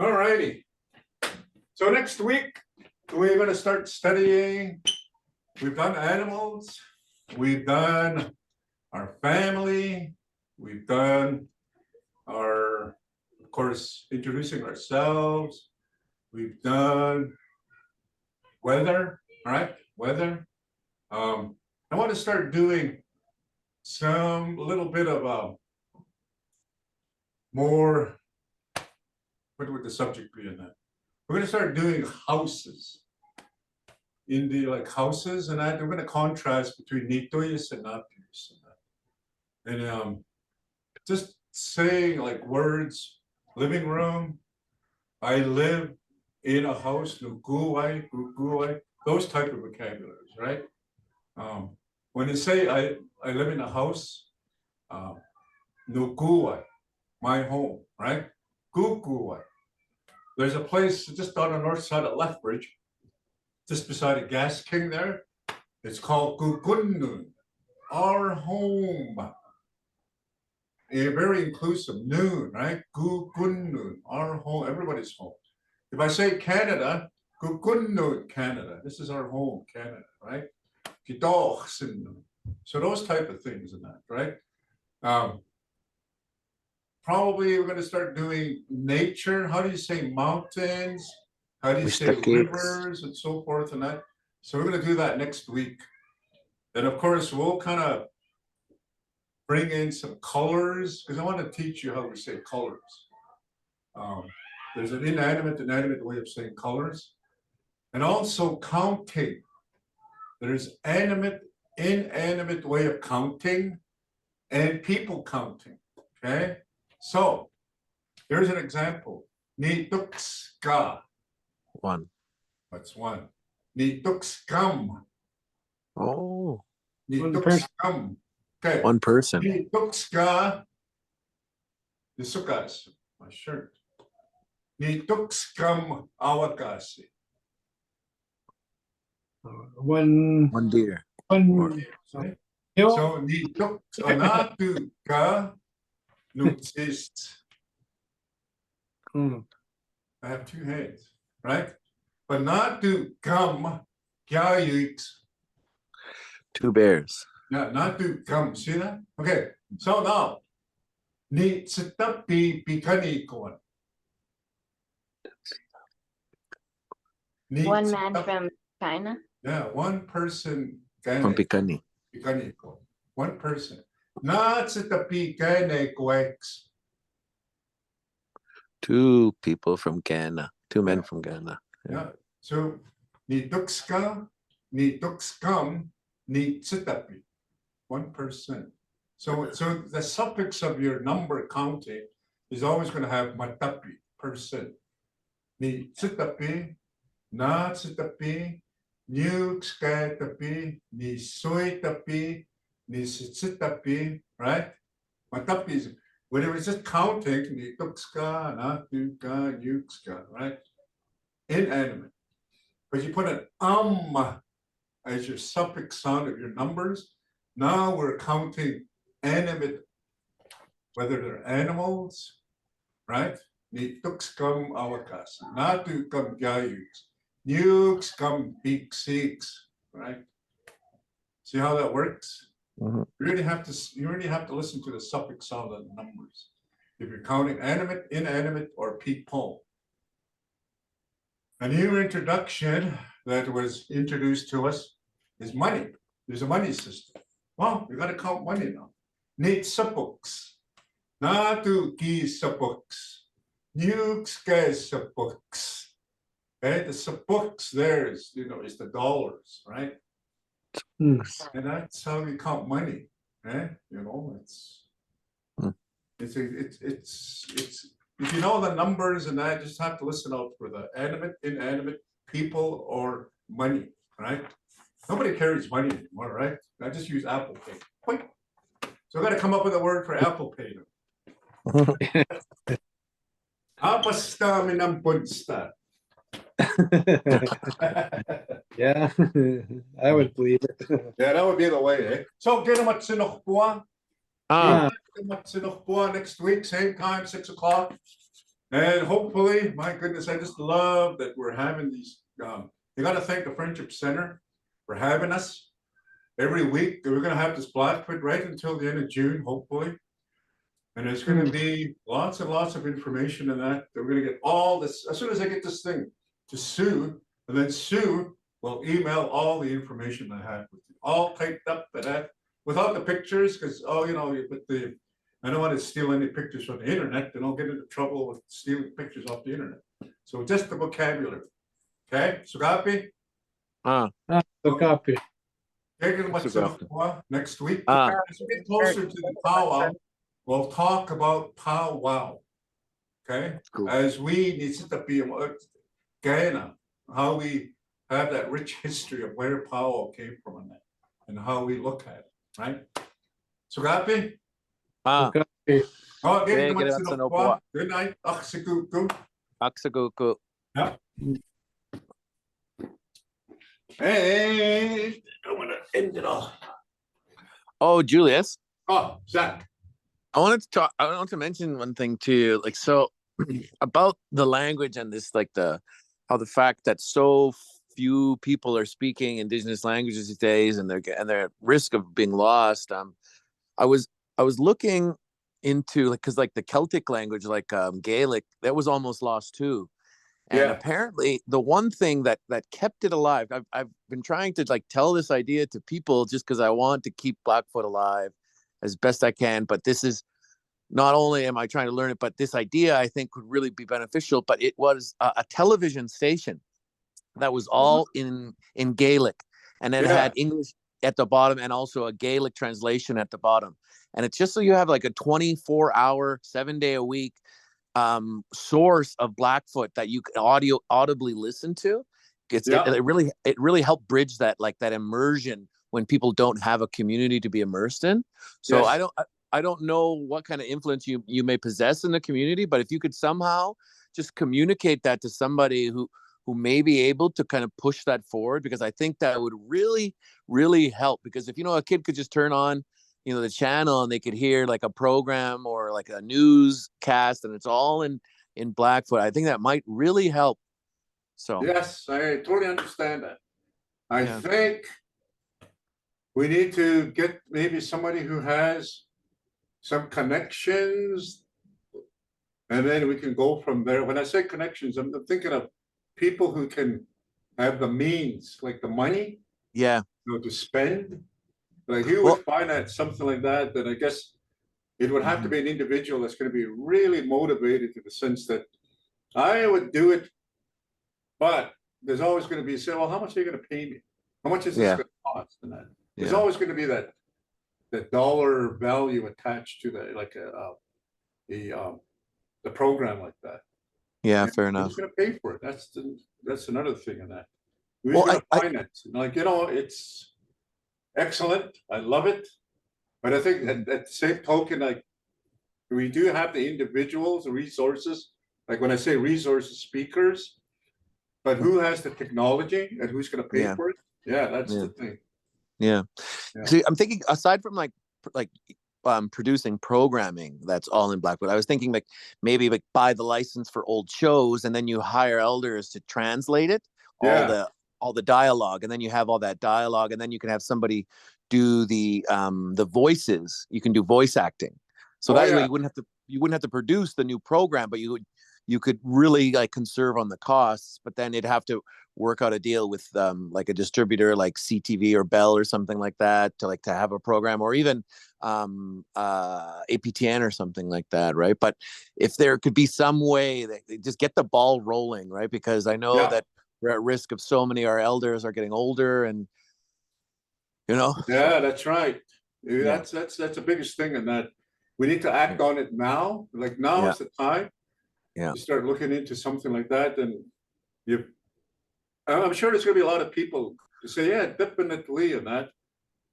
S1: Alrighty. So next week, we're gonna start studying. We've done animals, we've done our family, we've done our, of course, introducing ourselves. We've done weather, all right, weather. I want to start doing some little bit of more, what would the subject be in that? We're gonna start doing houses. In the like houses and that, we're gonna contrast between nitoyas and natuyas and that. And just saying like words, living room, I live in a house, nuguay, guguay, those type of vocabularies, right? When you say I live in a house, nuguay, my home, right? Guguay. There's a place just on the north side of Lethbridge, just beside a gas king there. It's called Gugunnun, our home. A very inclusive noon, right? Gugunnun, our home, everybody's home. If I say Canada, Gugunnun, Canada, this is our home, Canada, right? So those type of things and that, right? Probably we're going to start doing nature. How do you say mountains? How do you say rivers and so forth and that? So we're going to do that next week. And of course, we'll kind of bring in some colors because I want to teach you how we say colors. There's an inanimate way of saying colors. And also counting. There's inanimate way of counting and people counting, okay? So here's an example. Nitukska.
S4: One.
S1: That's one. Nitukskam.
S4: Oh,
S1: Nitukskam. Okay.
S4: one person.
S1: Nitukska. The sukas, my shirt. Nitukskam awakasi.
S6: One
S4: deer.
S6: one
S1: Okay.
S6: hill.
S1: So nituksanatuka nutsist.
S6: Hmm.
S1: I have two hands, right? But not to come, gyayuks.
S4: Two bears.
S1: Yeah, not to come. See that? Okay. So now, ni sitapi pikani kon.
S2: One man from China.
S1: Yeah, one person.
S4: From Picani.
S1: Pikani kon. One person. Not sitapi kane koeks.
S4: Two people from Ghana. Two men
S1: Yeah.
S4: from Ghana.
S1: Yeah. So ni tukska, ni tukskam, ni sitapi. 1%. So the suffix of your number counting is always going to have matapi, percent. Ni sitapi, na sitapi, new tapi, ni soy tapi, ni sitapi, right? Matapi is when it was just counting, ni tukska, na tuka, nukska, right? Inanimate. But you put an as your suffix sound of your numbers. Now we're counting animate, whether they're animals, right? Nitukskam awakas, natukam gyayuks, nukskam biksiks, right? See how that works?
S4: Mhm.
S1: You really have to listen to the suffix sound of the numbers. If you're counting animate, inanimate, or people. A new introduction that was introduced to us is money. There's a money system. Well, we got to count money now. Need sapuks. Natu ki sapuks. Nukes sapuks. Okay, the sapuks there is, is the dollars, right?
S6: Hmm.
S1: And that's how we count money. It's if you know the numbers and that, just have to listen out for the animate, inanimate, people, or money, right? Nobody carries money anymore, right? I just use Apple Pay. Quick. So I got to come up with a word for Apple Pay. Apasta minampunsta.
S6: Yeah, I would believe it.
S1: Yeah, that would be the way, eh? So get them at Sinokpua.
S4: Ah,
S1: Next week, same time, 6 o'clock. And hopefully, my goodness, I just love that we're having these, you gotta thank the Friendship Center for having us. Every week, we're gonna have this Blackfoot right until the end of June, hopefully. And there's gonna be lots and lots of information in that. We're gonna get all this, as soon as I get this thing to Sue, and then Sue will email all the information I have with you, all typed up and that, without the pictures, because, oh, you know, with the, I don't want to steal any pictures from the internet, then I'll get into trouble with stealing pictures off the internet. So just the vocabulary. Okay, so copy?
S6: The copy.
S1: Taking what's
S4: Sugapi.
S1: next week.
S4: Ah.
S1: As we get closer to the powwow, we'll talk about powwow. Okay,
S4: Cool.
S1: as we need to be Guyana, how we have that rich history of where powwow came from and how we look at it, right? So copy?
S4: Ah,
S6: Copy.
S1: Oh,
S4: Sige,
S1: again,
S4: ginawa sa Nopoa.
S1: good night. Aksikuku.
S4: Aksaguku.
S1: Hey, I'm gonna end it all.
S4: Oh, Julius,
S1: Oh, Zach.
S4: I want to mention one thing too. Like, so about the language and this, like how the fact that so few people are speaking indigenous languages these days, and they're at risk of being lost. I was looking into, like, because like the Celtic language, like Gaelic, that was almost lost too. And
S1: Yeah.
S4: apparently the one thing that kept it alive, I've been trying to like tell this idea to people just because I want to keep Blackfoot alive as best I can. But this is, not only am I trying to learn it, but this idea I think could really be beneficial. But it was a television station that was all in Gaelic, and it had English at the bottom and also a Gaelic translation at the bottom. And it's just so you have like a 24-hour, 7-day a week source of Blackfoot that you can audibly listen to. It really helped bridge that, like, that immersion when people don't have a community to be immersed in. So
S1: Yes.
S4: I don't know what kind of influence you may possess in the community, but if you could somehow just communicate that to somebody who may be able to kind of push that forward, because I think that would really, really help. Because if, a kid could just turn on, the channel and they could hear like a program or like a newscast and it's all in Blackfoot, I think that might really help. So
S1: Yes, I totally understand that. I
S4: Yeah.
S1: think we need to get maybe somebody who has some connections, and then we can go from there. When I say connections, I'm thinking of people who can have the means, like the money,
S4: yeah,
S1: to spend. Like you
S4: Well-
S1: would finance something like that, then I guess it would have to be an individual that's going to be really motivated in the sense that I would do it, but there's always going to be, say, well, how much are you going to pay me? How much is this
S4: Yeah.
S1: going to cost? And that there's
S4: Yeah.
S1: always going to be that dollar value attached to the, like the program like that.
S4: yeah,
S1: And
S4: fair enough.
S1: who's going to pay for it? That's another thing in that. Who's
S4: Well,
S1: going to
S4: I-
S1: finance it? Like, it's excellent. I love it. But I think at the same token, like, we do have the individuals, the resources, like when I say resources, speakers, but who has the technology and who's going to pay
S4: Yeah.
S1: for it? Yeah, that's
S4: Yeah.
S1: the thing.
S4: Yeah.
S1: Yeah.
S4: See, I'm thinking, aside from like producing programming that's all in Blackfoot, I was thinking like maybe like buy the license for old shows and then you hire elders to translate it,
S1: Yeah.
S4: all the dialogue, and then you have all that dialogue, and then you can have somebody do the voices. You can do voice acting. So
S1: Oh,
S4: that way
S1: yeah.
S4: you wouldn't have to produce the new program, but you could really like conserve on the costs, but then it'd have to work out a deal with like a distributor like CTV or Bell or something like that to have a program, or even APTN or something like that, right? But if there could be some way that they just get the ball rolling, right? Because I know
S1: Yeah.
S4: that we're at risk of so many, our elders are getting older, and
S1: Yeah, that's right.
S4: Yeah.
S1: That's the biggest thing in that. We need to act on it now. Like now is the time.
S4: Yeah.
S1: To start looking into something like that. And I'm sure there's gonna be a lot of people who say, yeah, definitely and that.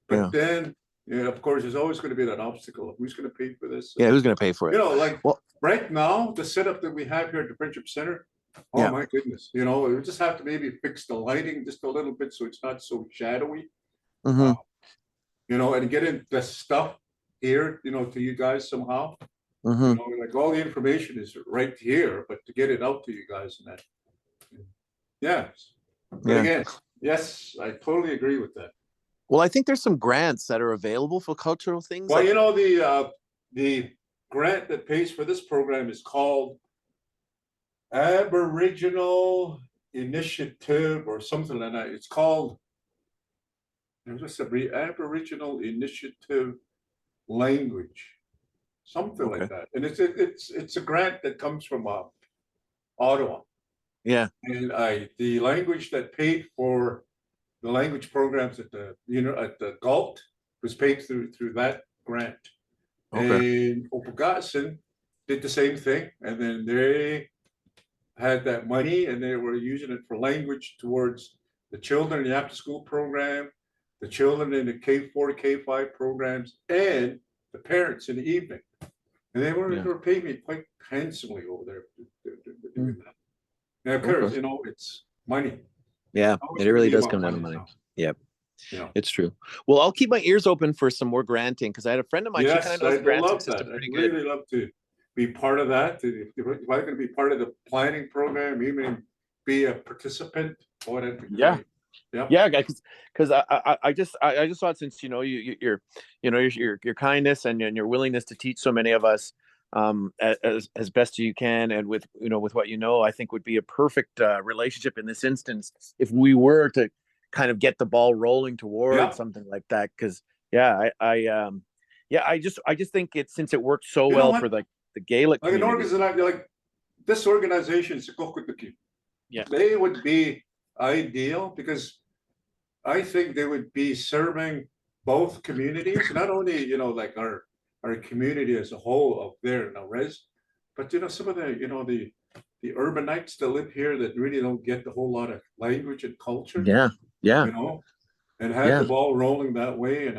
S1: But
S4: Yeah.
S1: then, of course, there's always gonna be that obstacle of who's gonna pay for this.
S4: Yeah, who's going to pay for it?
S1: Like
S4: Well-
S1: right now, the setup that we have here at the Friendship Center, oh
S4: Yeah.
S1: my goodness, we just have to maybe fix the lighting just a little bit so it's not so shadowy.
S4: Mhm.
S1: And getting the stuff here, to you guys somehow.
S4: Mhm.
S1: Like all the information is right here, but to get it out to you guys and that. Yeah. But
S4: Yeah.
S1: again, yes, I totally agree with that.
S4: Well, I think there's some grants that are available for cultural things.
S1: Well,
S4: like,
S1: the grant that pays for this program is called Aboriginal Initiative or something like that. It's called Aboriginal Initiative Language, something
S4: Okay.
S1: like that. And it's a grant that comes from Ottawa.
S4: Yeah.
S1: And the language that paid for the language programs at the at the Galt was paid through that grant.
S4: Okay.
S1: And Opagasan did the same thing, and then they had that money and they were using it for language towards the children in the after school program, the children in the K4 to K5 programs, and the parents in the evening. And they were paying me quite handsomely over there to doing that. Now, of course,
S4: Okay.
S1: it's money.
S4: Yeah,
S1: Always
S4: it really
S1: gonna be
S4: does
S1: about
S4: come down to money.
S1: now.
S4: Yep.
S1: Yeah.
S4: It's true. Well, I'll keep my ears open for some more granting because I had a friend of mine. She kind
S1: Yes,
S4: of knows the
S1: I'd
S4: granting
S1: love
S4: system
S1: that. I'd
S4: pretty good.
S1: really love to be part of that. If I can be part of the planning program, even be a participant, boy, that'd be
S4: Yeah.
S1: great. Yeah.
S4: Yeah, because I just thought since your kindness and your willingness to teach so many of us as best you can and with with what I think would be a perfect relationship in this instance if we were to kind of get the ball rolling towards
S1: Yeah.
S4: something like that. Because I just think since it worked so
S1: You know
S4: well
S1: what?
S4: for the Gaelic
S1: Like an
S4: community.
S1: organization like this organization, Sikokutuki,
S4: Yeah.
S1: they would be ideal because I think they would be serving both communities, not only like our community as a whole up there in Res, but some of the urbanites that live here that really don't get the whole lot of language and culture,
S4: Yeah.
S1: and have the ball rolling that way and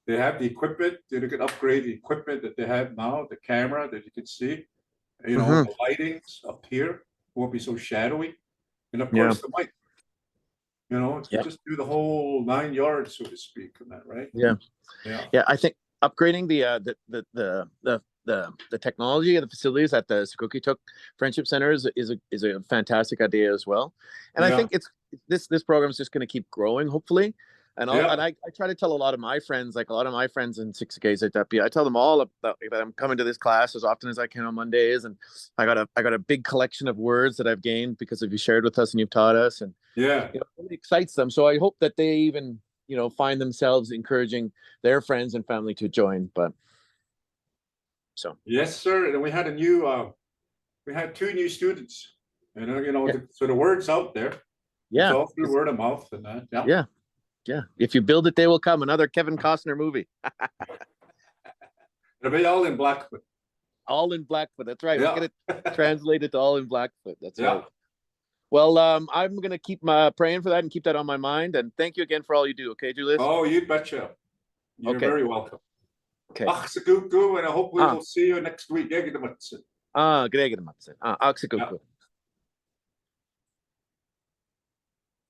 S1: they have the equipment, they can upgrade the equipment that they have now, the camera that you can see,
S4: Mhm.
S1: the lightings up here won't be so shadowy. And of
S4: Yeah.
S1: course the mic,
S4: Yep.
S1: just do the whole 9 yards, so to speak, on that, right?
S4: Yeah.
S1: Yeah.
S4: I think upgrading the technology and the facilities at the Sikokituk Friendship Center is a fantastic idea as well. And I
S1: Yeah.
S4: think this program is just going to keep growing, hopefully. And
S1: Yeah.
S4: I try to tell a lot of my friends, like a lot of my friends in 6Ks at WP, I tell them all that I'm coming to this class as often as I can on Mondays, and I got a big collection of words that I've gained because of you shared with us and you've taught us, and
S1: Yeah.
S4: it really excites them. So I hope that they even find themselves encouraging their friends and family to join. But so
S1: Yes, sir. And we had we had 2 new students,
S4: Yeah.
S1: so the word's out there. It's
S4: yeah,
S1: all through word of mouth and that. Yeah.
S4: yeah. If you build it, they will come. Another Kevin Costner movie,
S1: It'll be all in Blackfoot.
S4: all in Blackfoot. That's right.
S1: Yeah.
S4: We'll get it translated to all in Blackfoot. That's
S1: Yeah.
S4: right. Well, I'm gonna keep praying for that and keep that on my mind. And thank you again for all you do. Okay, Julius.
S1: Oh, you betcha. You're
S4: Okay.
S1: very welcome.
S4: Okay.
S1: Achsagugu, and hopefully we'll see you next week.
S4: Great. Aksikuku.